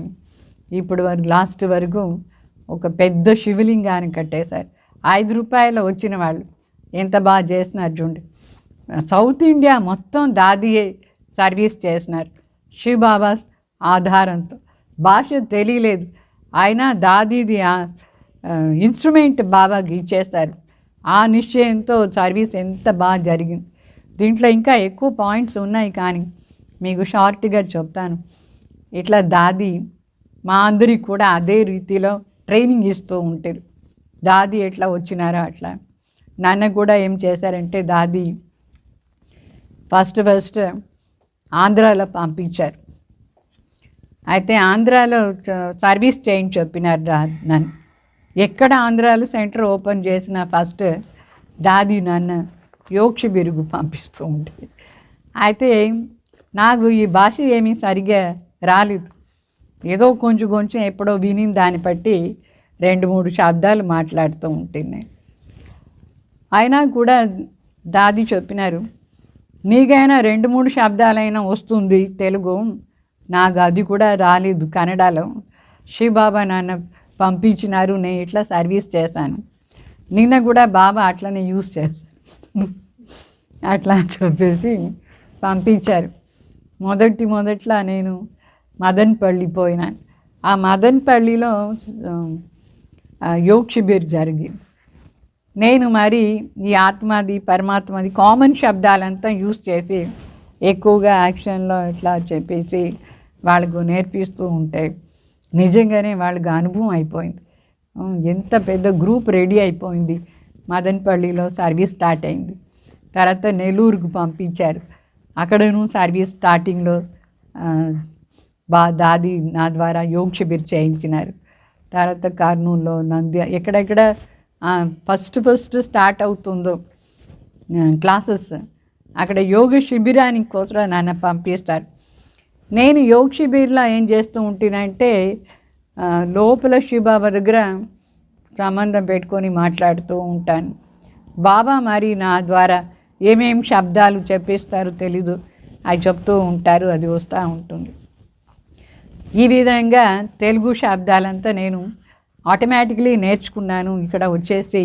ఇప్పుడు లాస్ట్ వరకు ఒక పెద్ద శివలింగాన్ని కట్టేశారు. 5 రూపాయలు వచ్చిన వాళ్ళు ఎంత బాగా చేసినారు చూడండి. సౌత్ ఇండియా మొత్తం దాదియే సర్వీస్ చేసినారు శివబాబా ఆధారంతో. భాష తెలియలేదు, అయినా దాదీది ఇన్స్ట్రుమెంట్ బాబాకి ఇచ్చేస్తారు. ఆ నిశ్చయంతో సర్వీస్ ఎంత బాగా జరిగింది. దీంట్లో ఇంకా ఎక్కువ పాయింట్స్ ఉన్నాయి, కానీ మీకు షార్ట్గా చెప్తాను. ఇట్లా దాది మా అందరికి కూడా అదే రీతిలో ట్రైనింగ్ ఇస్తూ ఉంటారు. దాది ఎట్లా వచ్చినారో అట్లా నాన్న కూడా ఏం చేశారంటే, దాది ఫస్ట్ ఆంధ్రాలో పంపించారు. అయితే ఆంధ్రాలో సర్వీస్ చేయించి చెప్పినారు నన్ను. ఎక్కడ ఆంధ్రాలో సెంటర్ ఓపెన్ చేసిన ఫస్ట్ దాది నన్ను యోగ్ శిబిర్కు పంపిస్తూ ఉంటుంది. అయితే నాకు ఈ భాష ఏమీ సరిగ్గా రాలేదు, ఏదో కొంచెం ఎప్పుడో విని దాన్ని బట్టి 2-3 శబ్దాలు మాట్లాడుతూ ఉంటుంది. అయినా కూడా దాది చెప్పినారు, నీకైనా 2-3 శబ్దాలైనా వస్తుంది తెలుగు, నాకు అది కూడా రాలేదు కన్నడలో. శివబాబా నన్ను పంపించినారు, నేను ఇట్లా సర్వీస్ చేశాను, నిన్న కూడా బాబా అట్లనే యూజ్ చేశాను అట్లా చెప్పేసి పంపించారు. మొదట్లో నేను మదన్పల్లి పోయినాను. ఆ మదన్పల్లిలో యోగ్ శిబిర్ జరిగింది. నేను మరి ఈ ఆత్మది పరమాత్మది కామన్ శబ్దాలంతా యూజ్ చేసి ఎక్కువగా యాక్షన్లో ఇట్లా చెప్పేసి వాళ్ళకు నేర్పిస్తూ ఉంటే నిజంగానే వాళ్ళకి అనుభవం అయిపోయింది. ఎంత పెద్ద గ్రూప్ రెడీ అయిపోయింది. మదన్పల్లిలో సర్వీస్ స్టార్ట్ అయింది. తర్వాత నెల్లూరుకు పంపించారు, అక్కడను సర్వీస్ స్టార్టింగ్లో దాది నా ద్వారా యోగ్ శిబిర్ చేయించినారు. తర్వాత కర్నూలులో నంద్య ఎక్కడెక్కడ ఫస్ట్ స్టార్ట్ అవుతుందో క్లాసెస్ అక్కడ యోగ శిబిరానికి కోసం నన్ను పంపిస్తారు. నేను యోగ్ శిబిర్లో ఏం చేస్తూ ఉంటేనంటే లోపల శివబాబా దగ్గర సంబంధం పెట్టుకొని మాట్లాడుతూ ఉంటాను. బాబా మరి నా ద్వారా ఏమేమి శబ్దాలు చెప్పిస్తారో తెలీదు, అవి చెప్తూ ఉంటారు, అది వస్తూ ఉంటుంది. ఈ విధంగా తెలుగు శబ్దాలంతా నేను ఆటోమేటిక్లీ నేర్చుకున్నాను ఇక్కడ వచ్చేసి.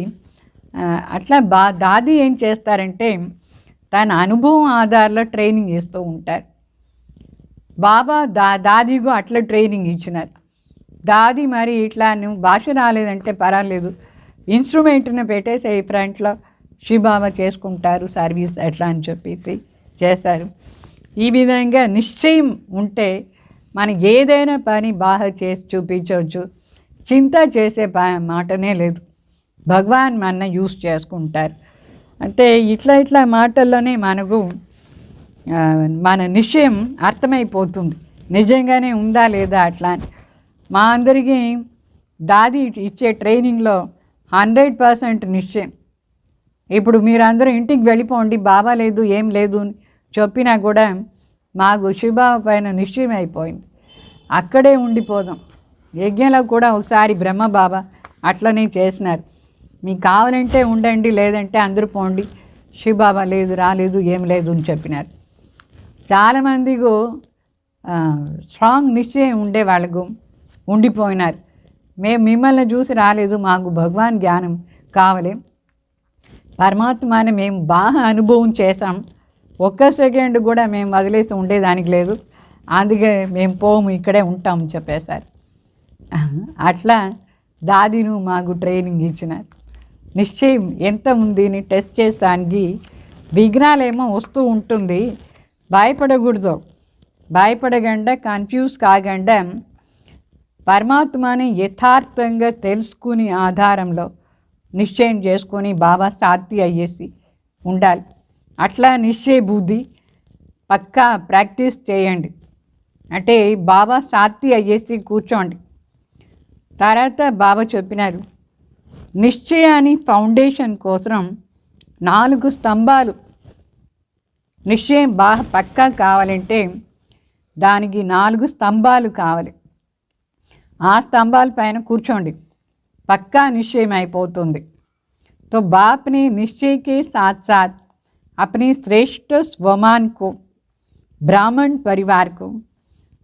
అట్లా దాది ఏం చేస్తారంటే తన అనుభవం ఆధారంలో ట్రైనింగ్ ఇస్తూ ఉంటారు. బాబా దాదికు అట్లా ట్రైనింగ్ ఇచ్చినారు. దాది మరి ఇట్లా నువ్వు భాష రాలేదంటే పర్వాలేదు, ఇన్స్ట్రుమెంట్ని పెట్టేసి ఫ్రంట్లో శివబాబా చేసుకుంటారు సర్వీస్ అట్లా అని చెప్పేసి చేశారు. ఈ విధంగా నిశ్చయం ఉంటే మనకి ఏదైనా పని బాగా చేసి చూపించవచ్చు. చింత చేసే మాటనే లేదు, భగవాన్ మన యూస్ చేసుకుంటారు. అంటే ఇట్లా మాటల్లోనే మనకు మన నిశ్చయం అర్థమైపోతుంది, నిజంగానే ఉందా లేదా అట్లా అని. మా అందరికీ దాది ఇచ్చే ట్రైనింగ్లో 100% నిశ్చయం. ఇప్పుడు మీరందరూ ఇంటికి వెళ్ళిపోండి, బాబా లేదు ఏం లేదు అని చెప్పినా కూడా మాకు శివబాబా పైన నిశ్చయం అయిపోయింది, అక్కడే ఉండిపోదాం. యజ్ఞంలో కూడా ఒకసారి బ్రహ్మబాబా అట్లనే చేసినారు, మీకు కావాలంటే ఉండండి లేదంటే అందరూ పోండి, శివబాబా లేదు రాలేదు ఏం లేదు అని చెప్పినారు. చాలామందికి స్ట్రాంగ్ నిశ్చయం ఉండే వాళ్ళకు ఉండిపోయినారు. మేము మిమ్మల్ని చూసి రాలేదు, మాకు భగవాన్ జ్ఞానం కావాలి, పరమాత్మని మేము బాగా అనుభవం చేసాం, ఒక్క సెకండ్ కూడా మేము వదిలేసి ఉండేదానికి లేదు, అందుకే మేము పోము, ఇక్కడే ఉంటాం చెప్పేశారు. అట్లా దాదిను మాకు ట్రైనింగ్ ఇచ్చినారు. నిశ్చయం ఎంత ఉంది అని టెస్ట్ చేస్తానికి విఘ్నాలేమో వస్తూ ఉంటుంది, భయపడకూడదు, భయపడకుండా కన్ఫ్యూజ్ కాకుండా పరమాత్మని యథార్థంగా తెలుసుకుని ఆధారంలో నిశ్చయం చేసుకొని బాబా సాత్తి అయ్యేసి ఉండాలి. అట్లా నిశ్చయ బుద్ధి పక్కా ప్రాక్టీస్ చేయండి. అంటే బాబా సాత్తి అయ్యేసి కూర్చోండి. తర్వాత బాబా చెప్పినారు, నిశ్చయాన్ని ఫౌండేషన్ కోసం 4 స్తంభాలు, నిశ్చయం బాగా పక్కా కావాలంటే దానికి 4 స్తంభాలు కావాలి. ఆ స్తంభాల పైన కూర్చోండి, పక్కా నిశ్చయం అయిపోతుంది. तो बाप ने निश्चय के साथ साथ अपने श्रेष्ठ स्वमान को, ब्राह्मण परिवार को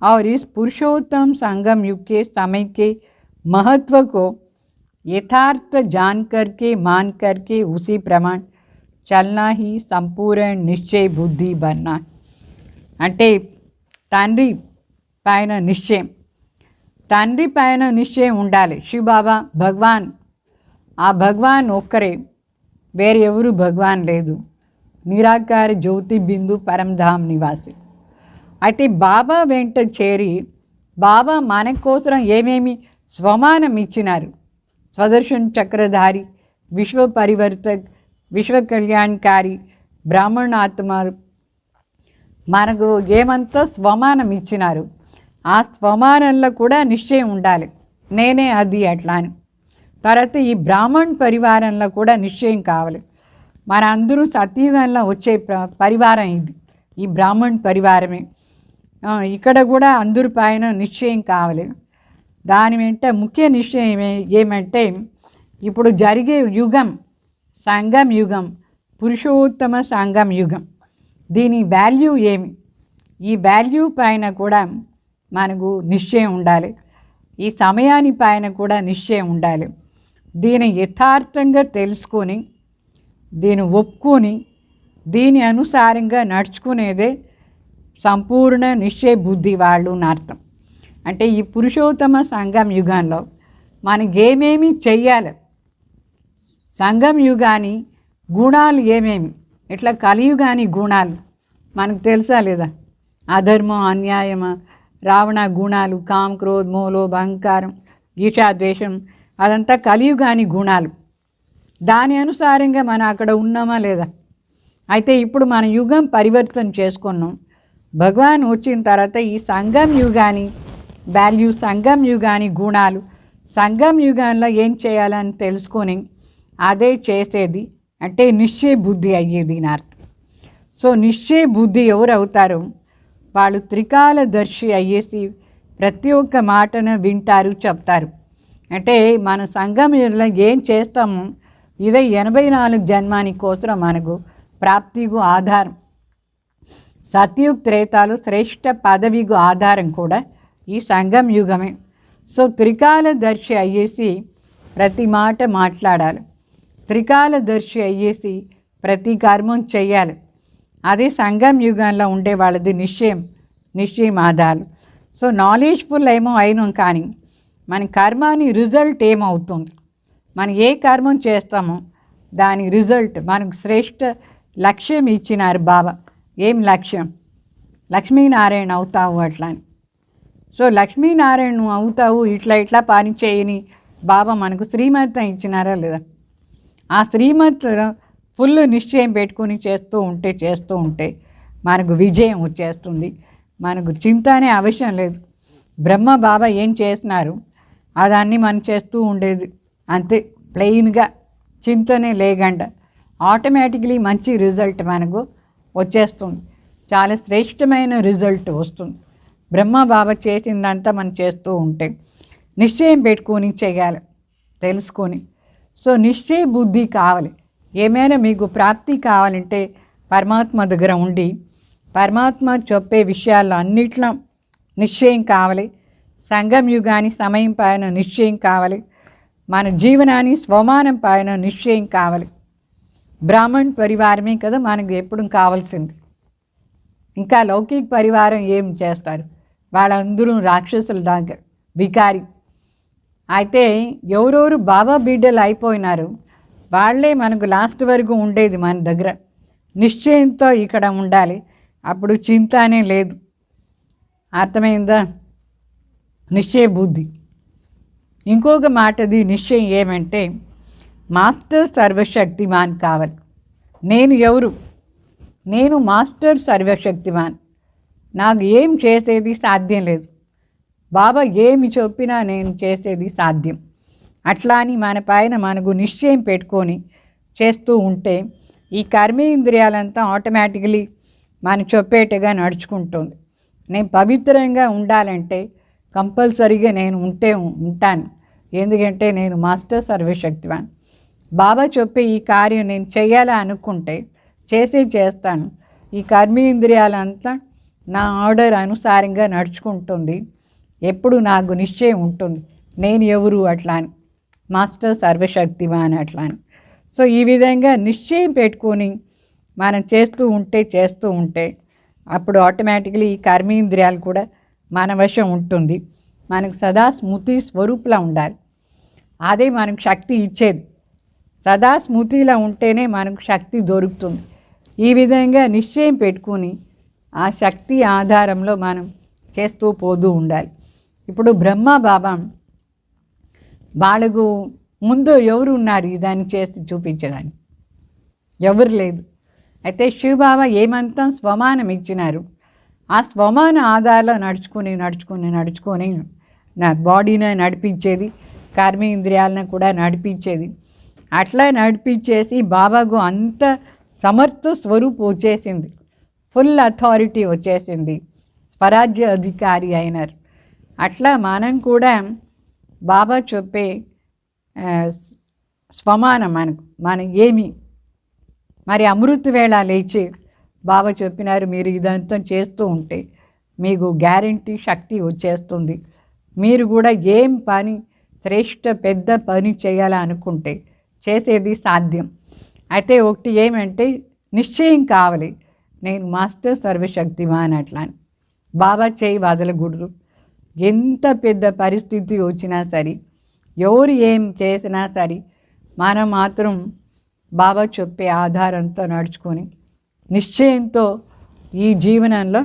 और इस पुरुषोत्तम संगम युग के समय के महत्व को यथार्थ जान करके मान करके उसी प्रमाण चलना ही संपूर्ण निश्चय बुद्धि बनना. అంటే తండ్రి పైన నిశ్చయం, తండ్రి పైన నిశ్చయం ఉండాలి. శివబాబా భగవాన్, ఆ భగవాన్ ఒక్కరే, వేరే ఎవరు భగవాన్ లేదు, నిరాకార జ్యోతి బిందు పరంధామ్ నివాసి. అయితే బాబా వెంట చేరి బాబా మన కోసం ఏమేమి స్వమానం ఇచ్చినారు, స్వదర్శన్ చక్రధారి, విశ్వ పరివర్తక్, విశ్వ కళ్యాణకారి, బ్రాహ్మణాత్మ, మనకు ఏమంతా స్వమానం ఇచ్చినారు, ఆ స్వమానంలో కూడా నిశ్చయం ఉండాలి, నేనే అది అట్లా అని. తర్వాత ఈ బ్రాహ్మణ్ పరివారంలో కూడా నిశ్చయం కావాలి. మన అందరూ సత్యుగంలో వచ్చే పరివారం ఇది, ఈ బ్రాహ్మణ్ పరివారమే. ఇక్కడ కూడా అందరి పైన నిశ్చయం కావాలి. దాని వెంట ముఖ్య నిశ్చయం ఏమంటే, ఇప్పుడు జరిగే యుగం సంగం యుగం, పురుషోత్తమ సంగం యుగం, దీని వాల్యూ ఏమి, ఈ వాల్యూ పైన కూడా మనకు నిశ్చయం ఉండాలి. ఈ సమయాని పైన కూడా నిశ్చయం ఉండాలి. దీని యథార్థంగా తెలుసుకొని, దీన్ని ఒప్పుకొని, దీని అనుసారంగా నడుచుకునేదే సంపూర్ణ నిశ్చయ బుద్ధి వాళ్ళు అని అర్థం. అంటే ఈ పురుషోత్తమ సంగం యుగంలో మనకి ఏమేమి చెయ్యాలి, సంగం యుగాని గుణాలు ఏమేమి, ఇట్లా కలియుగాని గుణాలు మనకు తెలుసా లేదా, అధర్మం, అన్యాయం, రావణ గుణాలు, కామ్, క్రోధ్, మోలోభ, అహంకారం, ఈర్ష్య, ద్వేషం, అదంతా కలియుగాని గుణాలు. దాని అనుసారంగా మనం అక్కడ ఉన్నామా లేదా. అయితే ఇప్పుడు మన యుగం పరివర్తన చేసుకున్నాం. భగవాన్ వచ్చిన తర్వాత ఈ సంగం యుగాని వాల్యూ, సంగం యుగాని గుణాలు, సంగం యుగంలో ఏం చేయాలని తెలుసుకొని అదే చేసేది, అంటే నిశ్చయ బుద్ధి అయ్యేది నా అర్థం. సో నిశ్చయ బుద్ధి ఎవరు అవుతారో వాళ్ళు త్రికాలదర్శి అయ్యేసి ప్రతి ఒక్క మాటను వింటారు, చెప్తారు. అంటే మన సంగమంలో ఏం చేస్తామో ఇదే 84 జన్మాని కోసం మనకు ప్రాప్తికు ఆధారం. సత్యుగ్ త్రేతాలు శ్రేష్ఠ పదవికు ఆధారం కూడా ఈ సంగం యుగమే. సో త్రికాలదర్శి అయ్యేసి ప్రతి మాట మాట్లాడాలి, త్రికాలదర్శి అయ్యేసి ప్రతి కర్మం చెయ్యాలి. అదే సంగం యుగంలో ఉండే వాళ్ళది నిశ్చయం ఆధారాలు. సో నాలెడ్జ్ఫుల్ ఏమో అయినాం, కానీ మన కర్మాని రిజల్ట్ ఏమవుతుంది, మనం ఏ కర్మం చేస్తామో దాని రిజల్ట్ మనకు శ్రేష్ఠ లక్ష్యం ఇచ్చినారు బాబా. ఏం లక్ష్యం, లక్ష్మీనారాయణ అవుతావు అట్లా అని. సో లక్ష్మీనారాయణ నువ్వు అవుతావు, ఇట్లా పని చేయని బాబా మనకు శ్రీమతం ఇచ్చినారా లేదా. ఆ శ్రీమత్ ఫుల్ నిశ్చయం పెట్టుకుని చేస్తూ ఉంటే మనకు విజయం వచ్చేస్తుంది. మనకు చింతనే అవసరం లేదు. బ్రహ్మ బాబా ఏం చేస్తున్నారు అదాన్ని మనం చేస్తూ ఉండేది అంతే, ప్లెయిన్గా, చింతనే లేకుండా ఆటోమేటిక్లీ మంచి రిజల్ట్ మనకు వచ్చేస్తుంది. చాలా శ్రేష్టమైన రిజల్ట్ వస్తుంది. బ్రహ్మ బాబా చేసిందంతా మనం చేస్తూ ఉంటే నిశ్చయం పెట్టుకొని చేయాలి, తెలుసుకొని. సో నిశ్చయ బుద్ధి కావాలి. ఏమైనా మీకు ప్రాప్తి కావాలంటే పరమాత్మ దగ్గర ఉండి పరమాత్మ చెప్పే విషయాల్లో అన్నిట్లో నిశ్చయం కావాలి. సంగం యుగాని సమయం పైన నిశ్చయం కావాలి. మన జీవనాన్ని స్వమానం పైన నిశ్చయం కావాలి. బ్రాహ్మణ్ పరివారమే కదా మనకు ఎప్పుడు కావాల్సింది. ఇంకా లౌకిక పరివారం ఏం చేస్తారు? వాళ్ళందరూ రాక్షసుల దాకా వికారి. అయితే ఎవరెవరు బాబా బిడ్డలు అయిపోయినారు వాళ్ళే మనకు లాస్ట్ వరకు ఉండేది మన దగ్గర. నిశ్చయంతో ఇక్కడ ఉండాలి, అప్పుడు చింతనే లేదు. అర్థమైందా? నిశ్చయ బుద్ధి. ఇంకొక మాటది నిశ్చయం ఏమంటే మాస్టర్ సర్వశక్తిమాన్ కావాలి. నేను ఎవరు? నేను మాస్టర్ సర్వశక్తిమాన్. నాకు ఏం చేసేది సాధ్యం లేదు. బాబా ఏమి చెప్పినా నేను చేసేది సాధ్యం. అట్లా అని మన పైన మనకు నిశ్చయం పెట్టుకొని చేస్తూ ఉంటే ఈ కర్మేంద్రియాలంతా ఆటోమేటికలీ మనం చెప్పేట్టుగా నడుచుకుంటుంది. నేను పవిత్రంగా ఉండాలంటే కంపల్సరీగా నేను ఉంటాను. ఎందుకంటే నేను మాస్టర్ సర్వశక్తివాన్. బాబా చెప్పే ఈ కార్యం నేను చేయాలా అనుకుంటే చేస్తాను. ఈ కర్మేంద్రియాలంతా నా ఆర్డర్ అనుసారంగా నడుచుకుంటుంది. ఎప్పుడు నాకు నిశ్చయం ఉంటుంది నేను ఎవరు అట్లా అని, మాస్టర్ సర్వశక్తివాన్ అట్లా అని. సో ఈ విధంగా నిశ్చయం పెట్టుకొని మనం చేస్తూ ఉంటే అప్పుడు ఆటోమేటిక్లీ ఈ కర్మేంద్రియాలు కూడా మన వశం ఉంటుంది. మనకు సదా స్మృతి స్వరూపులా ఉండాలి. అదే మనకు శక్తి ఇచ్చేది. సదా స్మృతిలా ఉంటేనే మనకు శక్తి దొరుకుతుంది. ఈ విధంగా నిశ్చయం పెట్టుకొని ఆ శక్తి ఆధారంలో మనం చేస్తూ పోతూ ఉండాలి. ఇప్పుడు బ్రహ్మ బాబా వాళ్ళకు ముందు ఎవరు ఉన్నారు దాన్ని చేసి చూపించడానికి? ఎవరు లేదు. అయితే శివబాబా ఏమంతా స్వమానం ఇచ్చినారు. ఆ స్వమాన ఆధారంలో నడుచుకొని నా బాడీని నడిపించేది, కర్మేంద్రియాలను కూడా నడిపించేది. అట్లా నడిపించేసి బాబాకు అంత సమర్థ స్వరూపు వచ్చేసింది, ఫుల్ అథారిటీ వచ్చేసింది, స్వరాజ్య అధికారి అయినారు. అట్లా మనం కూడా బాబా చెప్పే స్వమానం మనం ఏమి మరి అమృత వేళ లేచి బాబా చెప్పినారు మీరు ఇదంతా చేస్తూ ఉంటే మీకు గ్యారంటీ శక్తి వచ్చేస్తుంది. మీరు కూడా ఏం పని శ్రేష్ఠ పెద్ద పని చేయాలనుకుంటే చేసేది సాధ్యం. అయితే ఒకటి ఏమంటే నిశ్చయం కావాలి, నేను మాస్టర్ సర్వశక్తిమాన్ అట్లా అని. బాబా చేయి వదలకూడదు. ఎంత పెద్ద పరిస్థితి వచ్చినా సరే, ఎవరు ఏం చేసినా సరే, మనం మాత్రం బాబా చెప్పే ఆధారంతో నడుచుకొని నిశ్చయంతో ఈ జీవనంలో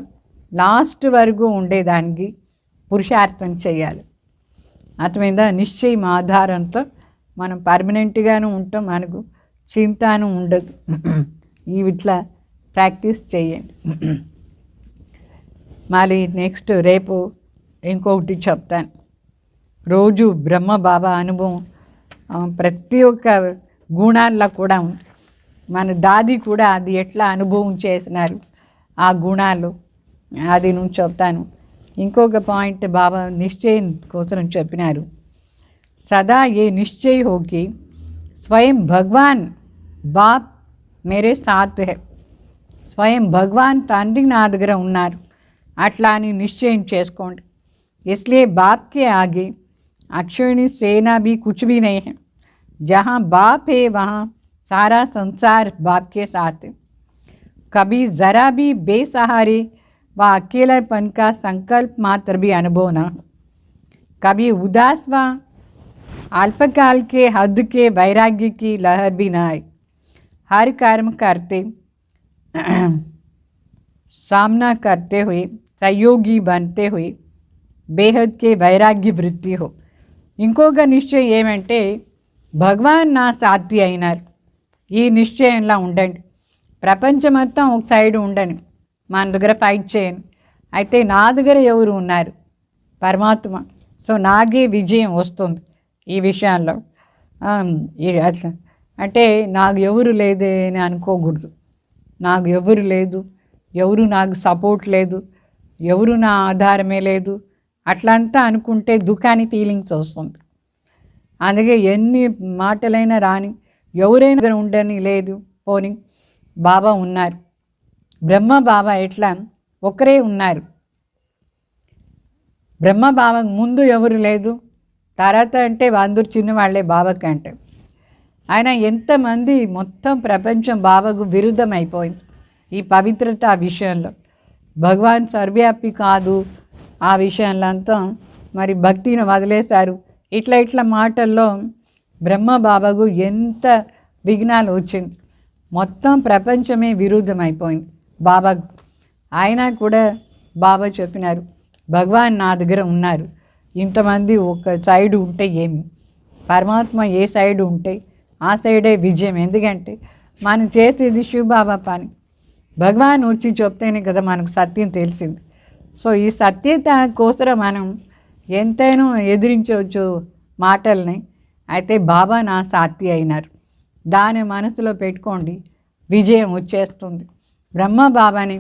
లాస్ట్ వరకు ఉండేదానికి పురుషార్థం చేయాలి. అర్థమైందా? నిశ్చయం ఆధారంతో మనం పర్మనెంట్గాను ఉంటాం, మనకు చింతను ఉండదు. ఇట్లా ప్రాక్టీస్ చేయండి. మళ్ళీ నెక్స్ట్ రేపు ఇంకొకటి చెప్తాను. రోజు బ్రహ్మ బాబా అనుభవం ప్రతి ఒక్క గుణాల్లో కూడా ఉంది. మన దాది కూడా అది ఎట్లా అనుభవం చేసినారు ఆ గుణాలు, అది నేను చెప్తాను. ఇంకొక పాయింట్ బాబా నిశ్చయం కోసం చెప్పినారు. సదా ఏ నిశ్చయ हो कि స్వయం భగవాన్ బాప్ మేరే సాత్ హై. స్వయం భగవాన్ తండ్రి నా దగ్గర ఉన్నారు అట్లా అని నిశ్చయం చేసుకోండి. इसलिए बाप के आगे अक्षरणी सेना भी कुछ भी नहीं है. जहाँ बाप है वहाँ सारा संसार बाप के साथ है. कभी ज़रा भी बेसहारे व अकेलापन का संकल्प मात्र भी अनुभव न हो. कभी उदास व अल्पकाल के हद के वैराग्य की लहर भी न आए. हर कर्म करते सामना करते हुए सहयोगी बनते हुए బేహద్ కే వైరాగ్య వృత్తి హో. ఇంకొక నిశ్చయం ఏమంటే భగవాన్ నా సాధ్య అయినారు. ఈ నిశ్చయంలా ఉండండి. ప్రపంచం మొత్తం ఒక సైడ్ ఉండని, మన దగ్గర ఫైట్ చేయను. అయితే నా దగ్గర ఎవరు ఉన్నారు? పరమాత్మ. సో నాకే విజయం వస్తుంది ఈ విషయాల్లో. అట్లా అంటే నాకు ఎవరు లేదే అని అనుకోకూడదు. నాకు ఎవరు లేదు, ఎవరు నాకు సపోర్ట్ లేదు, ఎవరు నా ఆధారమే లేదు అట్లంతా అనుకుంటే దుఃఖాన్ని ఫీలింగ్స్ వస్తుంది. అందుకే ఎన్ని మాటలైనా రాని, ఎవరైనా ఉండని లేదు, పోని బాబా ఉన్నారు. బ్రహ్మ బాబా ఎట్లా ఒకరే ఉన్నారు. బ్రహ్మ బాబాకు ముందు ఎవరు లేదు, తర్వాత అంటే అందరూ చిన్నవాళ్లే బాబాకి అంటే. ఆయన ఎంతమంది మొత్తం ప్రపంచం బాబాకు విరుద్ధం అయిపోయింది ఈ పవిత్రత విషయంలో. భగవాన్ సర్వవ్యాపి కాదు ఆ విషయంలో అంతా మరి భక్తిని వదిలేశారు. ఇట్లా మాటల్లో బ్రహ్మ బాబాకు ఎంత విఘ్నాలు వచ్చింది. మొత్తం ప్రపంచమే విరుద్ధం అయిపోయింది బాబాకు. ఆయన కూడా బాబా చెప్పినారు, భగవాన్ నా దగ్గర ఉన్నారు, ఇంతమంది ఒక సైడు ఉంటే ఏమి, పరమాత్మ ఏ సైడు ఉంటే ఆ సైడే విజయం. ఎందుకంటే మనం చేసేది శివబాబా పని. భగవాన్ వచ్చి చెప్తేనే కదా మనకు సత్యం తెలిసింది. సో ఈ సత్యత కోసం మనం ఎంతైనా ఎదిరించవచ్చు మాటల్ని. అయితే బాబా నా సాథి అయినారు, దాన్ని మనసులో పెట్టుకోండి, విజయం వచ్చేస్తుంది. బ్రహ్మ బాబాని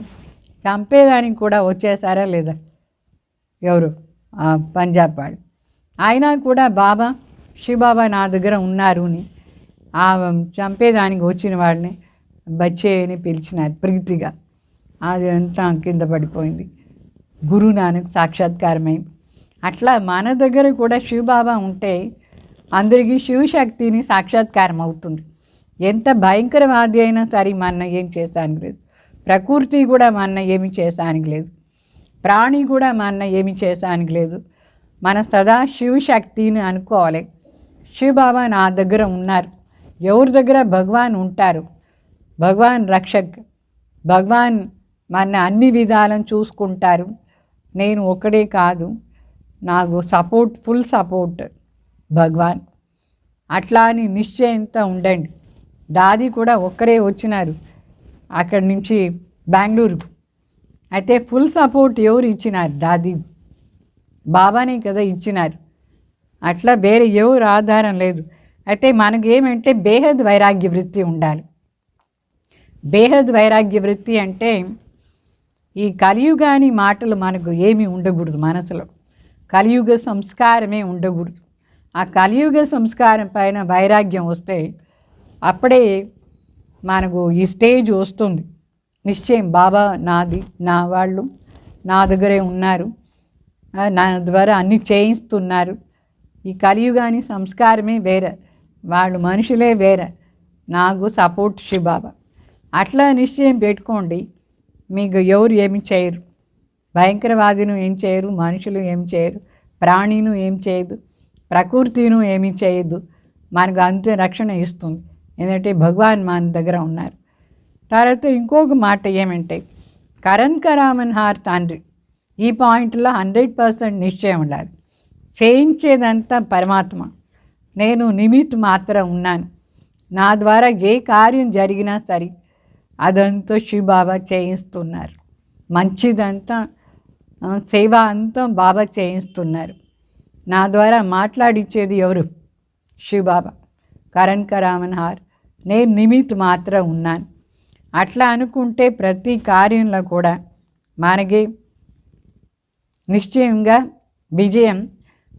చంపేదానికి కూడా వచ్చేసారా లేదా ఎవరు, పంజాబ్ వాళ్ళు. అయినా కూడా బాబా శివబాబా నా దగ్గర ఉన్నారు అని ఆ చంపేదానికి వచ్చిన వాడిని బచ్చే అని పిలిచినారు ప్రీతిగా. అది అంతా కింద పడిపోయింది. గురునానక్ సాక్షాత్కారమైంది. అట్లా మన దగ్గర కూడా శివబాబా ఉంటే అందరికీ శివశక్తిని సాక్షాత్కారం అవుతుంది. ఎంత భయంకరవాది అయినా సరే మన ఏం చేసానికి లేదు, ప్రకృతి కూడా మన ఏమి చేసానికి లేదు, ప్రాణి కూడా మన ఏమి చేసానికి లేదు. మన సదా శివశక్తిని అనుకోవాలి. శివబాబా నా దగ్గర ఉన్నారు. ఎవరి దగ్గర భగవాన్ ఉంటారు, భగవాన్ రక్షక్, భగవాన్ మన అన్ని విధాలను చూసుకుంటారు. నేను ఒకడే కాదు, నాకు సపోర్ట్, ఫుల్ సపోర్ట్ భగవాన్. అట్లా అని నిశ్చయంతో ఉండండి. దాది కూడా ఒక్కరే వచ్చినారు అక్కడి నుంచి బెంగళూరుకు. అయితే ఫుల్ సపోర్ట్ ఎవరు ఇచ్చినారు? దాది బాబానే కదా ఇచ్చినారు. అట్లా వేరే ఎవరు ఆధారం లేదు. అయితే మనకు ఏమంటే బేహద్ వైరాగ్య వృత్తి ఉండాలి. బేహద్ వైరాగ్య వృత్తి అంటే ఈ కలియుగాని మాటలు మనకు ఏమీ ఉండకూడదు మనసులో. కలియుగ సంస్కారమే ఉండకూడదు. ఆ కలియుగ సంస్కారం పైన వైరాగ్యం వస్తే అప్పుడే మనకు ఈ స్టేజ్ వస్తుంది. నిశ్చయం బాబా నాది, నా వాళ్ళు నా దగ్గరే ఉన్నారు, నా ద్వారా అన్నీ చేయిస్తున్నారు. ఈ కలియుగాని సంస్కారమే వేరే, వాళ్ళు మనుషులే వేరే, నాకు సపోర్ట్ శివబాబా. అట్లా నిశ్చయం పెట్టుకోండి. మీకు ఎవరు ఏమి చేయరు, భయంకరవాదిను ఏం చేయరు, మనుషులు ఏం చేయరు, ప్రాణిను ఏం చేయదు, ప్రకృతిను ఏమీ చేయదు. మనకు అంతే రక్షణ ఇస్తుంది, ఎందుకంటే భగవాన్ మన దగ్గర ఉన్నారు. తర్వాత ఇంకొక మాట ఏమంటే కరణ్ కరామన్ హార్ తండ్రి. ఈ పాయింట్లో 100% నిశ్చయం ఉండాలి. చేయించేదంతా పరమాత్మ, నేను నిమిత్ మాత్రం ఉన్నాను. నా ద్వారా ఏ కార్యం జరిగినా సరే అదంతా శివబాబా చేయిస్తున్నారు. మంచిదంతా సేవ అంతా బాబా చేయిస్తున్నారు. నా ద్వారా మాట్లాడిచ్చేది ఎవరు? శివబాబా. కరణ్ కరామన్ హార్, నేను నిమిత్ మాత్రం ఉన్నాను. అట్లా అనుకుంటే ప్రతి కార్యంలో కూడా మనకి నిశ్చయంగా విజయం.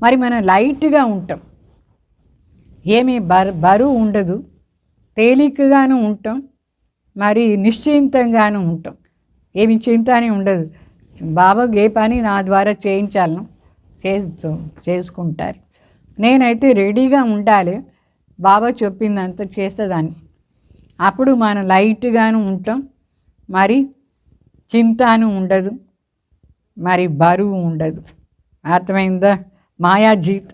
మరి మనం లైట్గా ఉంటాం, ఏమీ బరువు ఉండదు, తేలికగాను ఉంటాం, మరి నిశ్చింతంగాను ఉంటాం, ఏమి చింత అని ఉండదు. బాబాకు ఏ పని నా ద్వారా చేయించాలను చేసుకుంటారు. నేనైతే రెడీగా ఉండాలి, బాబా చెప్పిందంతా చేసేదాన్ని. అప్పుడు మనం లైట్గాను ఉంటాం, మరి చింతను ఉండదు, మరి బరువు ఉండదు. అర్థమైందా? మాయా జీత్,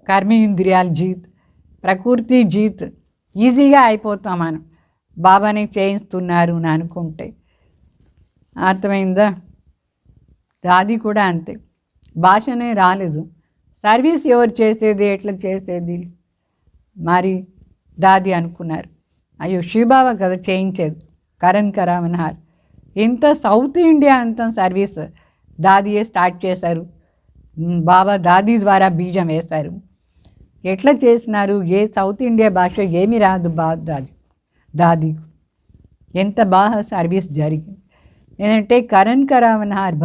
కర్మేంద్రియాల జీత్, ప్రకృతి జీత్ ఈజీగా అయిపోతాం మనం బాబానే చేయిస్తున్నారు అని అనుకుంటే. అర్థమైందా? దాది కూడా అంతే, భాషనే రాలేదు, సర్వీస్ ఎవరు చేసేది, ఎట్లా చేసేది మరి దాది అనుకున్నారు. అయ్యో శివబాబా కదా చేయించేది. కరణ్ కరామన్ హార్ ఇంత సౌత్ ఇండియా అంతా సర్వీస్ దాదియే స్టార్ట్ చేశారు. బాబా దాది ద్వారా బీజం వేశారు. ఎట్లా చేసినారు? ఏ సౌత్ ఇండియా భాష ఏమీ రాదు దాది ఎంత బాగా సర్వీస్ జరిగింది. ఏంటంటే కరణ్ కరామన్ హార్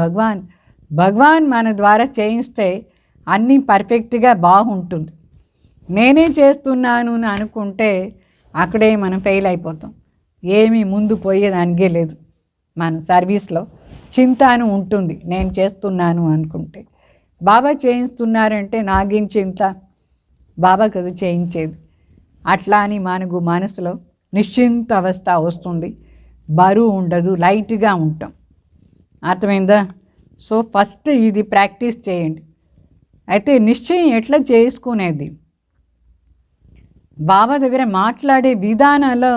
భగవాన్ మన ద్వారా చేయిస్తే అన్నీ పర్ఫెక్ట్గా బాగుంటుంది. నేనే చేస్తున్నాను అని అనుకుంటే అక్కడే మనం ఫెయిల్ అయిపోతాం, ఏమీ ముందు పోయేదానికే లేదు. మన సర్వీస్లో చింత అని ఉంటుంది, నేను చేస్తున్నాను అనుకుంటే. బాబా చేయిస్తున్నారంటే నాకేం చింత, బాబా కదా చేయించేది. అట్లా అని మనకు మనసులో నిశ్చింత అవస్థ వస్తుంది, బరువు ఉండదు, లైట్గా ఉంటాం. అర్థమైందా? సో ఫస్ట్ ఇది ప్రాక్టీస్ చేయండి. అయితే నిశ్చయం ఎట్లా చేసుకునేది? బాబా దగ్గర మాట్లాడే విధానాల్లో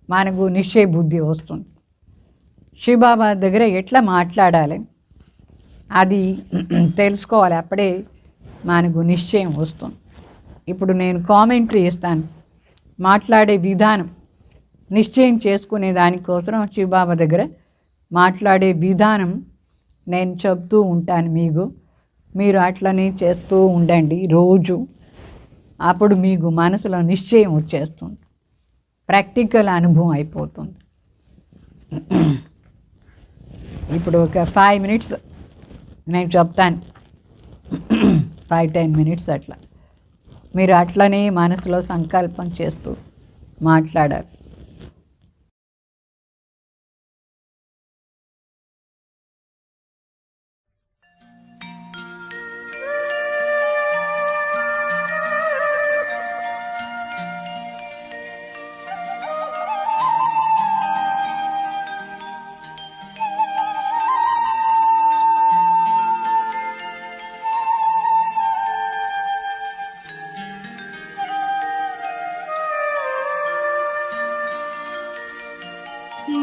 మనకు నిశ్చయ బుద్ధి వస్తుంది. శివబాబా దగ్గర ఎట్లా మాట్లాడాలి అది తెలుసుకోవాలి, అప్పుడే మనకు నిశ్చయం వస్తుంది. ఇప్పుడు నేను కామెంటరీ ఇస్తాను, మాట్లాడే విధానం నిశ్చయం చేసుకునే దానికోసం శివబాబా దగ్గర మాట్లాడే విధానం నేను చెప్తూ ఉంటాను మీకు. మీరు అట్లనే చేస్తూ ఉండండి రోజు, అప్పుడు మీకు మనసులో నిశ్చయం వచ్చేస్తుంది, ప్రాక్టికల్ అనుభవం అయిపోతుంది. ఇప్పుడు ఒక 5 minutes నేను చెప్తాను, 5-10 minutes అట్లా మీరు అట్లనే మనసులో సంకల్పం చేస్తూ మాట్లాడాలి.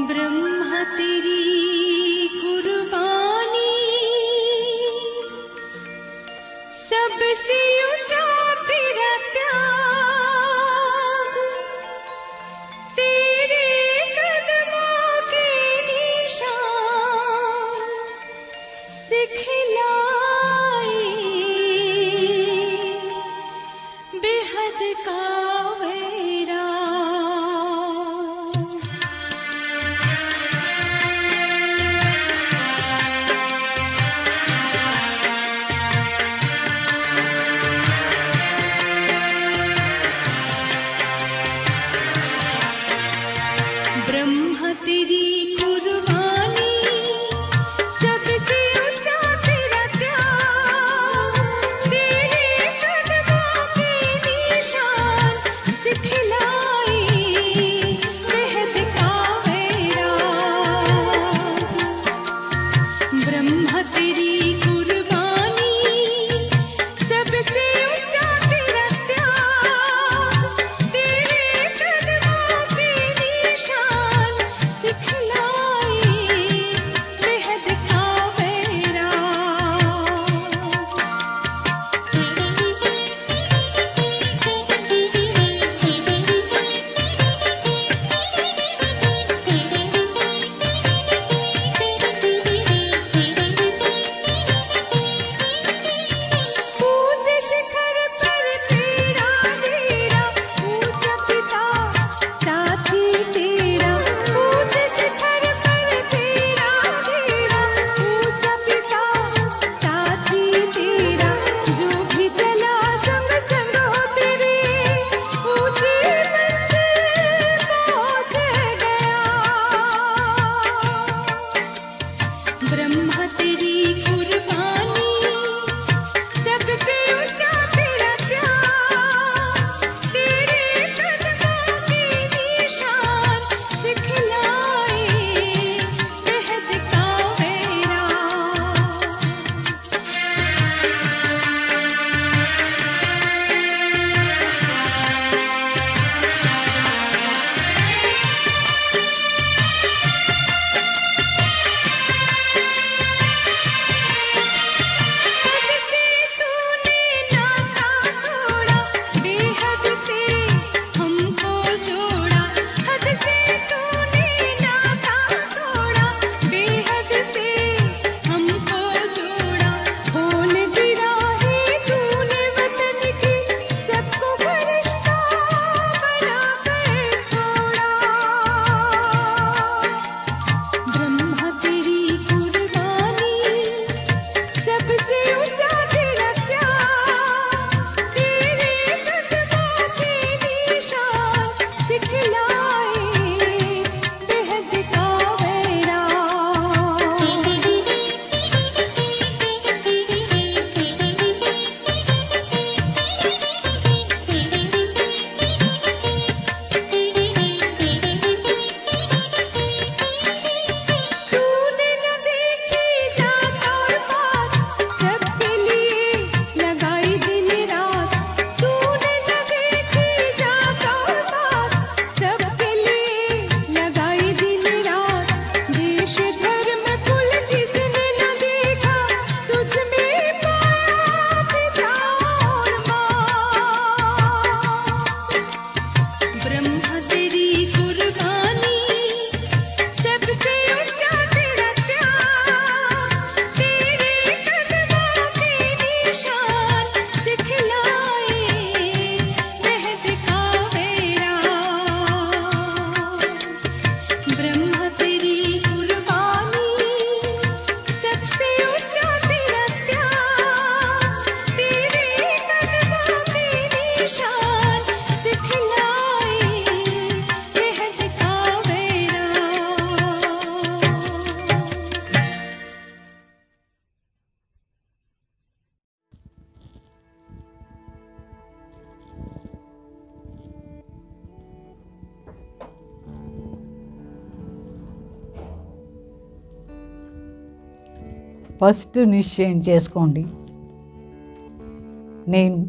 ब्रह्म तेरी कुर्बानी सबसे ऊंचा तेरा त्याग, तेरे कदमों के निशान सिखलाए बेहद का वैराग।
ఫస్ట్ నిశ్చయం చేసుకోండి, నేను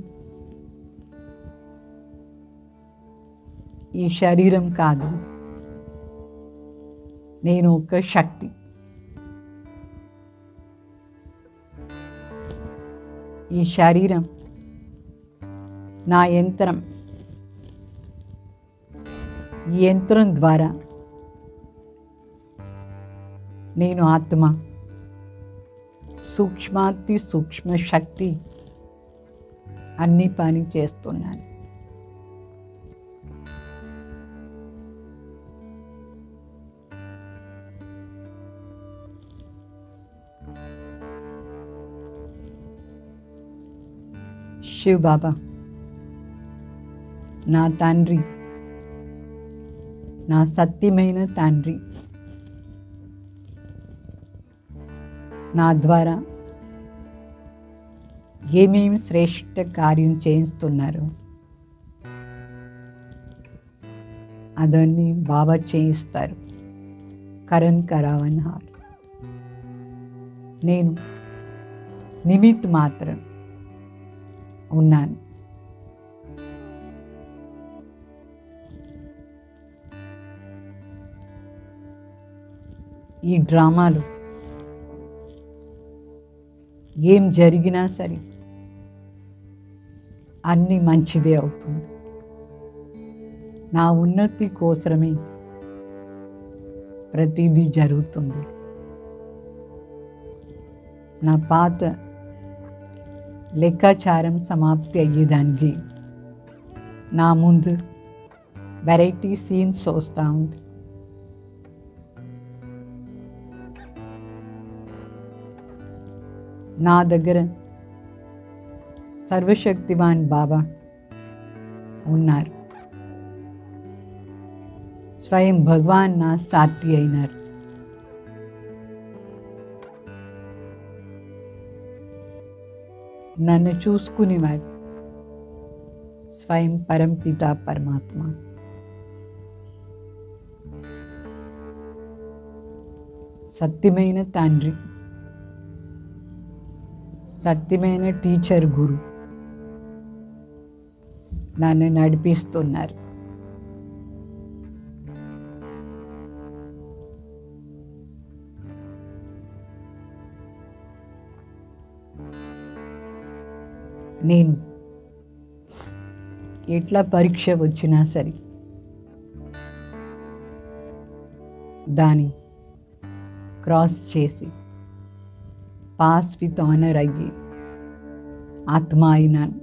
ఈ శరీరం కాదు, నేను ఒక శక్తి. ఈ శరీరం నా యంత్రం. ఈ యంత్రం ద్వారా నేను ఆత్మ, సూక్ష్మాతి సూక్ష్మ శక్తి అన్ని పని చేస్తున్నాను. శివ్ బాబా నా తండ్రి, నా సత్యమైన తండ్రి, నా ద్వారా ఏమేమి శ్రేష్ఠ కార్యం చేయిస్తున్నారు అదన్నీ బాబా చేయిస్తారు. కరణ్ కరావన్హార్. నేను నిమిత్ మాత్రం ఉన్నాను. ఈ డ్రామాలు ఏం జరిగినా సరే అన్నీ మంచిదే అవుతుంది. నా ఉన్నతి కోసమే ప్రతిదీ జరుగుతుంది. నా పాత లెక్కాచారం సమాప్తి అయ్యేదానికి నా ముందు వెరైటీ సీన్స్ వస్తూ ఉంది. నా దగ్గర సర్వశక్తివాన్ బాబా ఉన్నారు. స్వయం భగవాన్ నా సాథి అయినారు. నన్ను చూసుకునేవాడు స్వయం పరంపిత పరమాత్మ. సత్యమైన తండ్రి, సత్యమైన టీచర్, గురు నన్ను నడిపిస్తున్నారు. నేను ఎట్లా పరీక్ష వచ్చినా సరే దాన్ని క్రాస్ చేసి పాస్ విత్ ఆనర్ అయ్యి ఆత్మ అయినాను.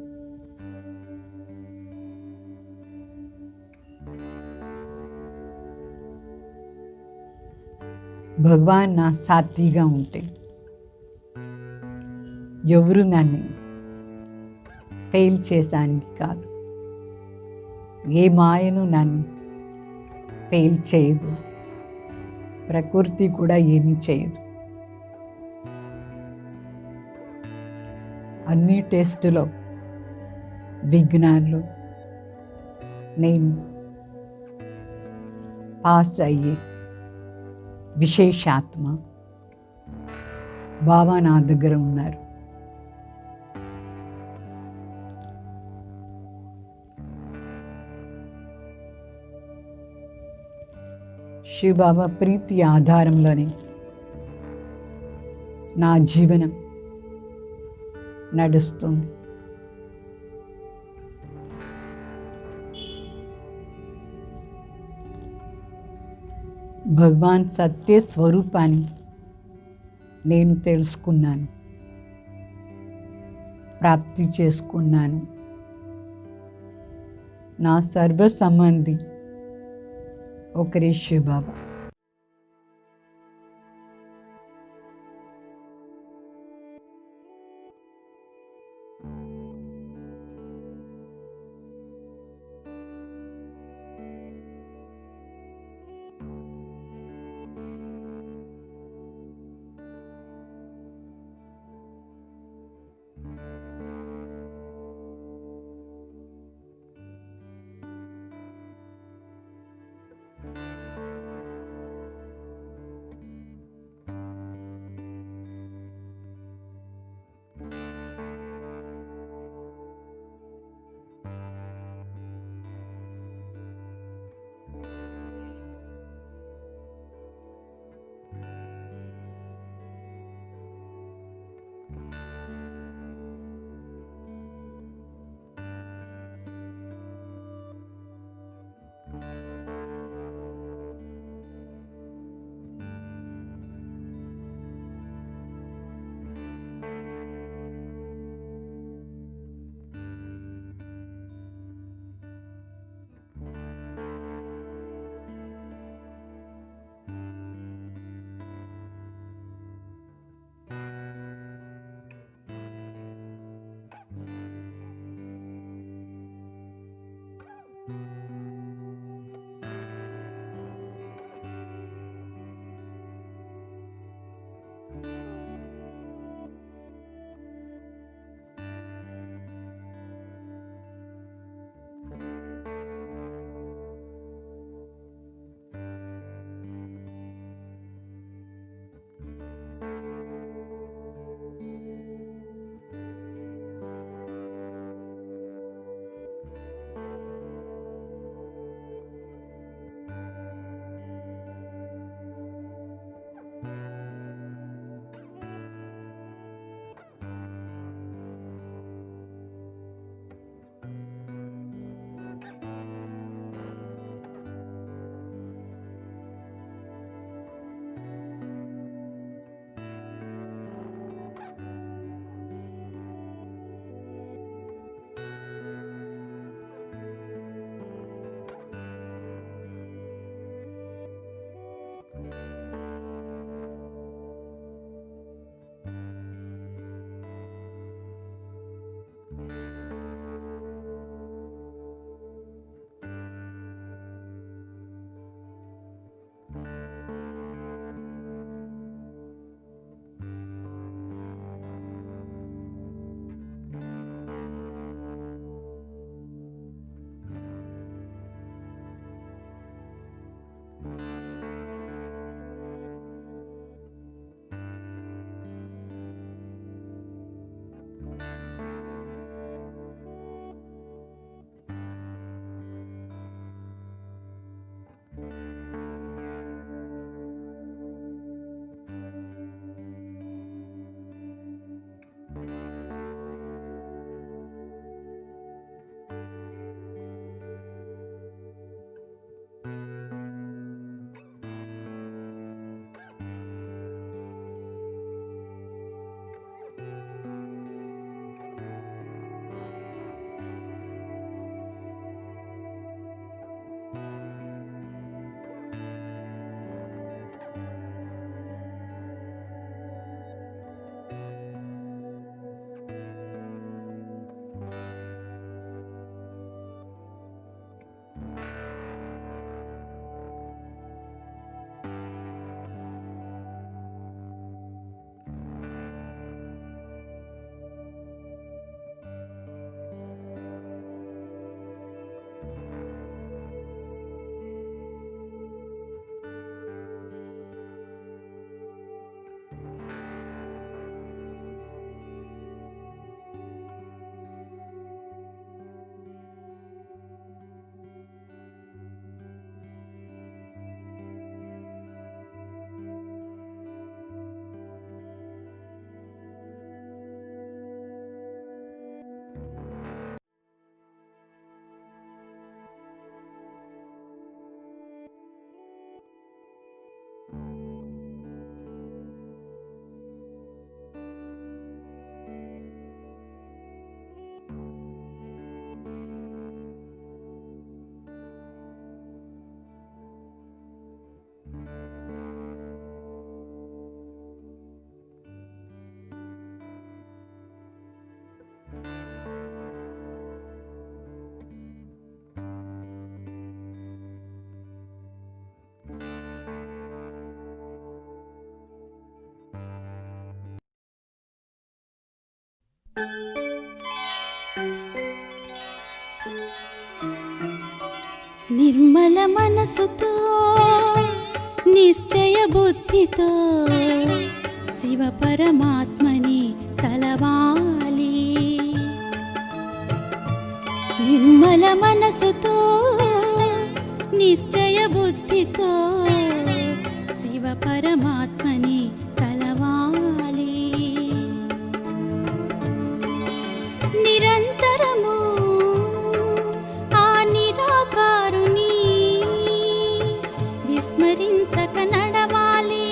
భగవాన్ నా సాథీగా ఉంటే ఎవరు నన్ను ఫెయిల్ చేశానికి కాదు. ఏ మాయను నన్ను ఫెయిల్ చేయదు. ప్రకృతి కూడా ఏమీ చేయదు. అన్ని టెస్టులో విఘ్నాలు నేను పాస్ అయ్యి విశేషాత్మ బాబా నా దగ్గర ఉన్నారు. శివ బాబా ప్రీతి ఆధారంలోనే నా జీవనం నడుస్తుంది. భగవాన్ సత్య స్వరూపాన్ని నేను తెలుసుకున్నాను, ప్రాప్తి చేసుకున్నాను. నా సర్వ సంబంధి ఒకరే శివ బాబా.
నిర్మల మనసుతో నిశ్చయ బుద్ధితో శివ పరమాత్మని తలవాలి. నిర్మల మనసుతో నిశ్చయ బుద్ధితో శివ పరమాత్మని తలవాలి. నిరంతరము ఆ నిరాకారుని విస్మరించక నడవాలి.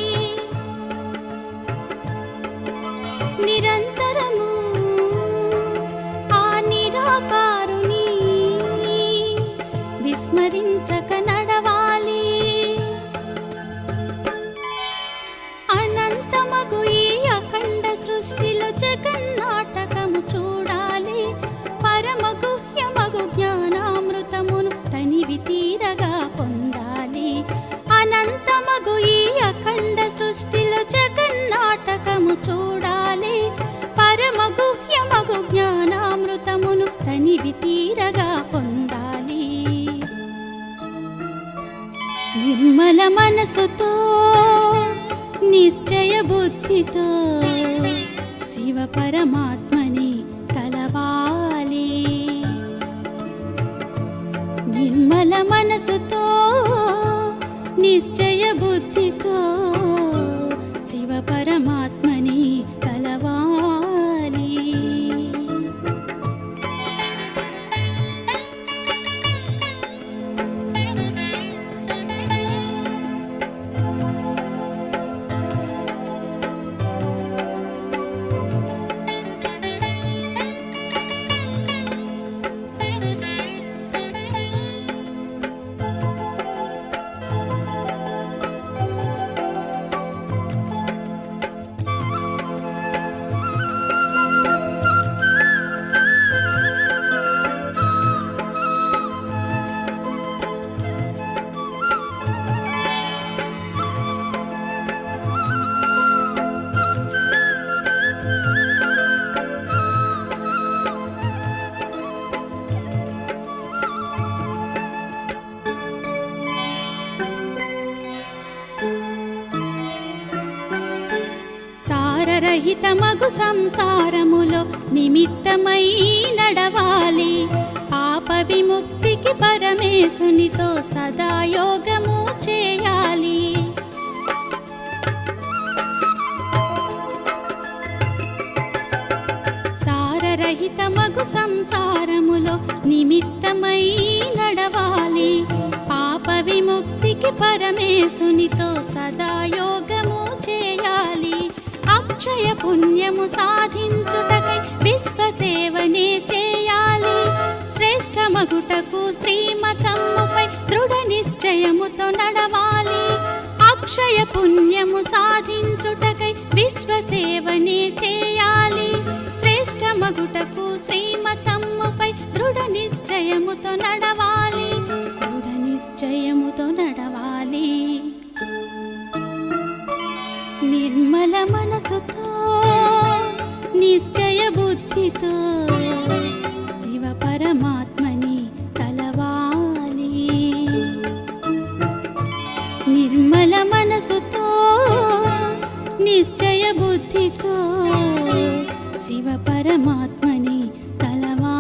నిరంతరము ఆ నిరాకారుని విస్మరించక నడవాలి. అనంతమగు ఈ అఖండ సృష్టిలో జగన్నాటకము చూడాలి. పరమగుహ్యమగు జ్ఞానామృతమును తనివి తీరగా పొందాలి. అనంతమగు ఈ అఖండ సృష్టిలో జగన్నాటకము చూడాలి. పరమగుహ్యమగు జ్ఞానామృతమును తనివి తీరగా పొందాలి. నిర్మల మనసుతో నిశ్చయ బుద్ధితో శివ పరమాత్మని తలవాలి. నిర్మల మనసుతో నిశ్చయ బుద్ధితో శివ పరమాత్మని తలవాలి. రహితమగు సంసారములో నిమిత్తమై నడవాలి. పాప విముక్తికి పరమేశునితో సదా యోగము చేయాలి. సారరహితమగు సంసారములో నిమిత్తమై నడవాలి. పాప విముక్తికి పరమేశునితో సదా యోగము చేయాలి. అక్షయ పుణ్యము సాధించుటకై విశ్వసేవనే చేయాలి. శ్రేష్టమగుటకు శ్రీమతమ్ముపై దృఢ నిశ్చయముతో నడవాలి. అక్షయ పుణ్యము సాధించుటకై విశ్వసేవనే చేయాలి. శ్రేష్టమగుటకు శ్రీమతమ్ముపై దృఢ నిశ్చయముతో నడవాలి. దృఢ నిశ్చయముతో నడవాలి. నిర్మల మనసుతో నిశ్చయ బుద్ధితో శివ పరమాత్మని తలవాలి. నిర్మల మనసుతో నిశ్చయ బుద్ధితో శివ పరమాత్మని తలవాలి.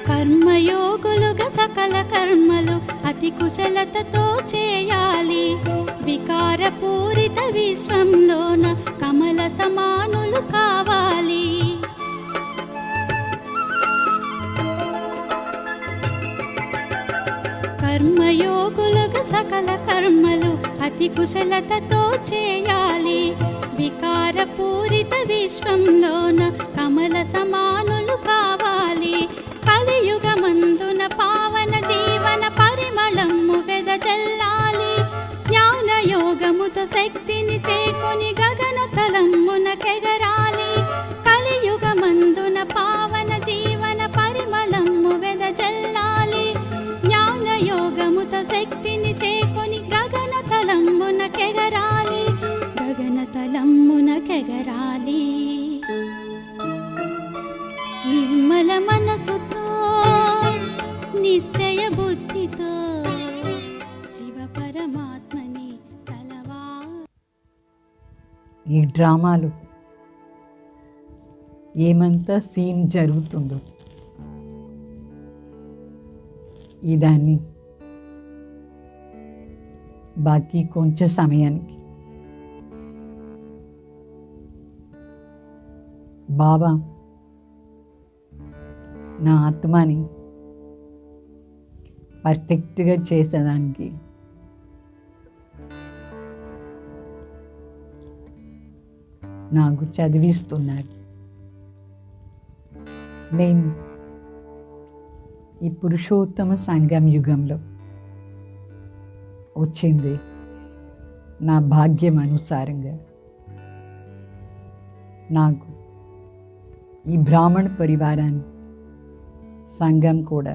కర్మయోగులుగా సకల కర్మలు అతి కుశలతతో చేయాలి. వికారపూరిత విశ్వంలోన కమల సమానులు కావాలి. కర్మయోగులుగా సకల కర్మలు అతి కుశలతతో చేయాలి. వికారపూరిత విశ్వంలోన కమల సమానులు కావాలి. కలియుగమందున పావన జీవన పరిమళము వెదజల్లాలి. జ్ఞానయోగముతో శక్తిని చేకొని గగన తలమునకెగరాలి. కలియుగమందున పావన జీవన పరిమళము వెదజల్లాలి. జ్ఞానయోగముతో శక్తిని చేకొని గగన తలమునకెగరాలి. గగన తలమునకెగరాలి. నిర్మల మనసుతో నిశ్చయ బుద్ధితో శివ పరమాత్మని తలవా.
ఈ డ్రామాలో ఏమంతా సీన్ జరుగుతుందో ఇదాన్ని బాకీ కొంచెం సమయానికి బాబా నా ఆత్మని పర్ఫెక్ట్గా చేసేదానికి నాకు చదివిస్తున్నారు. నేను ఈ పురుషోత్తమ సంగం యుగంలో వచ్చింది నా భాగ్యం అనుసారంగా. నాకు ఈ బ్రాహ్మణ పరివారాన్ని సంఘం కూడా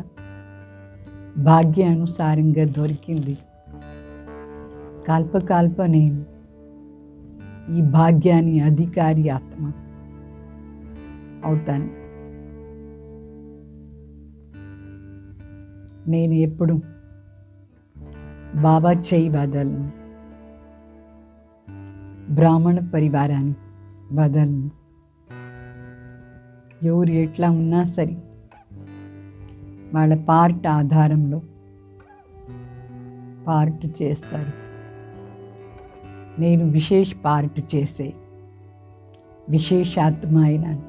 భాగ్యానుసారంగా దొరికింది. కల్పకల్ప నేను ఈ భాగ్యాన్ని అధికారి ఆత్మ అవుతాను. నేను ఎప్పుడు బాబా చేయి వదలను, బ్రాహ్మణ పరివారాన్ని వదలను. ఎవరు ఎట్లా ఉన్నా సరే వాళ్ళ పార్ట్ ఆధారంలో పార్ట్ చేస్తారు. నేను విశేష పార్ట్ చేసే విశేషాత్మ అయినాను.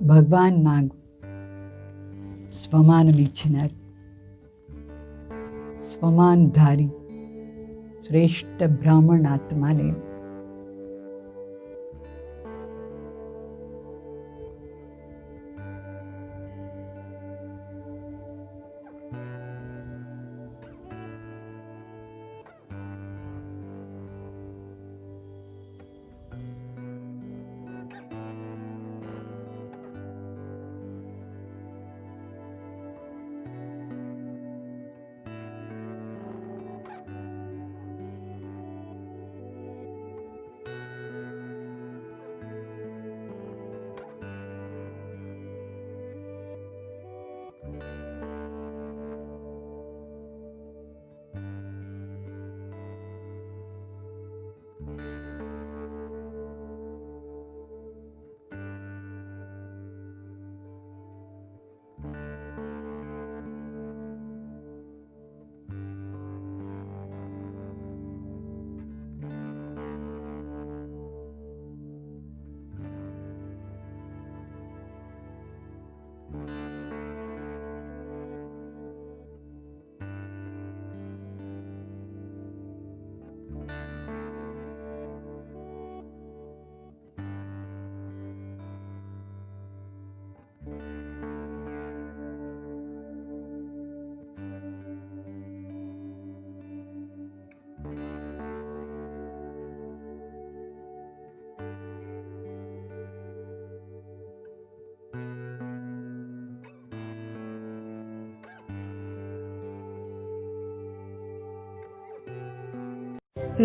భగవాన్ నాకు స్వమానం ఇచ్చినారు. స్వమాన్ధారి శ్రేష్ఠ బ్రాహ్మణాత్మ నేను.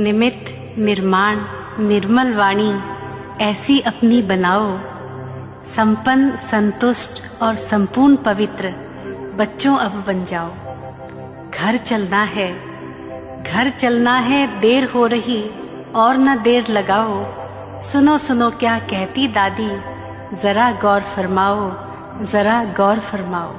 निमित्त निर्माण निर्मल वाणी ऐसी अपनी बनाओ, संपन्न संतुष्ट और संपूर्ण पवित्र बच्चों अब बन जाओ। घर चलना है, देर हो रही और न देर लगाओ। सुनो सुनो क्या कहती दादी, जरा गौर फरमाओ। जरा गौर फरमाओ।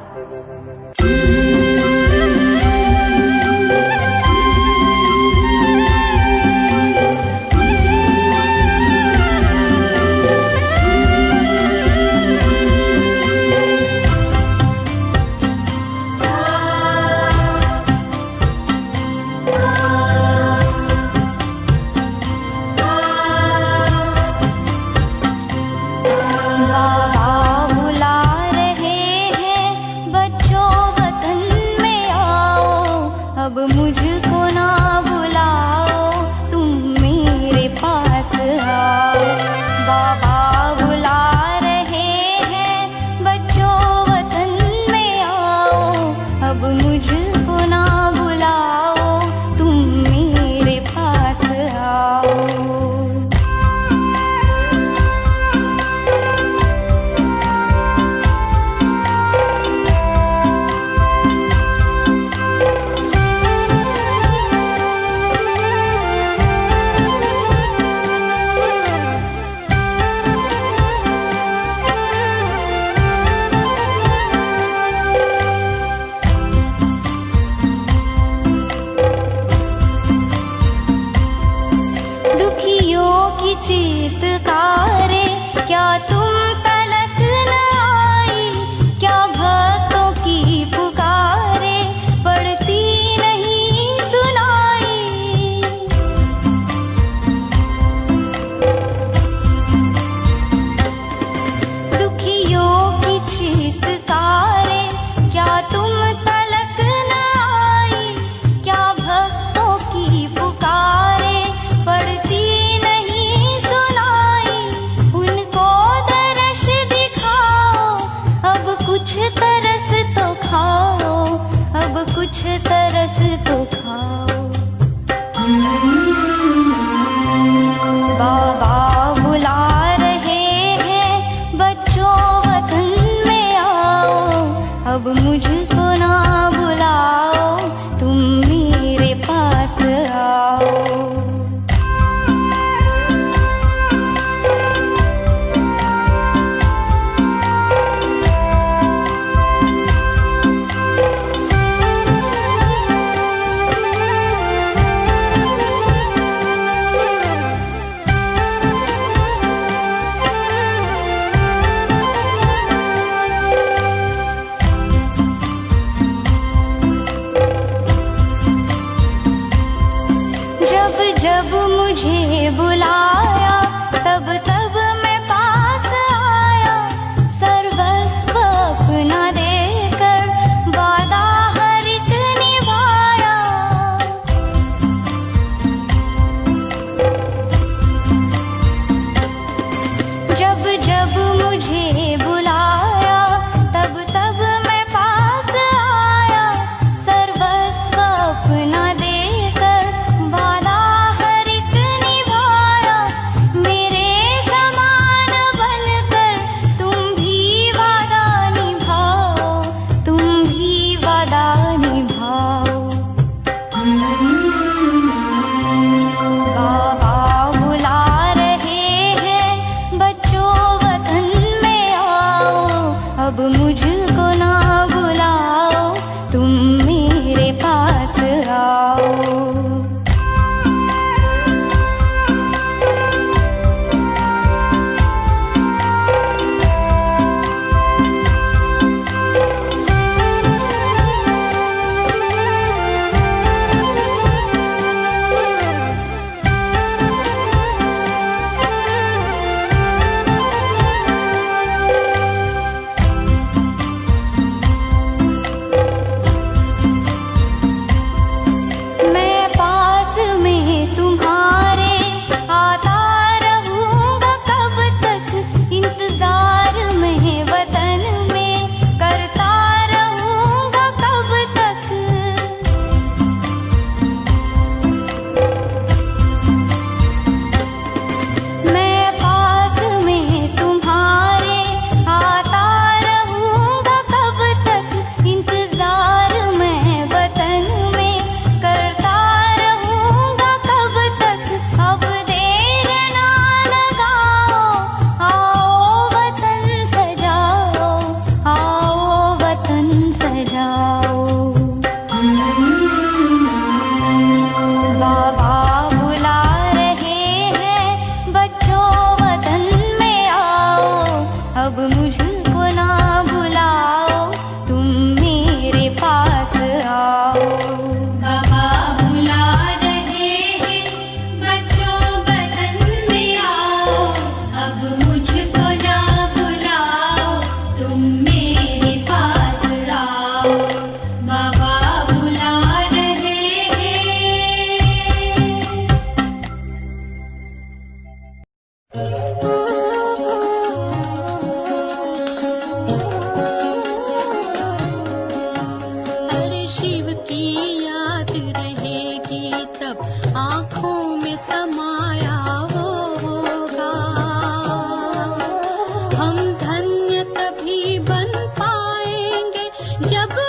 जब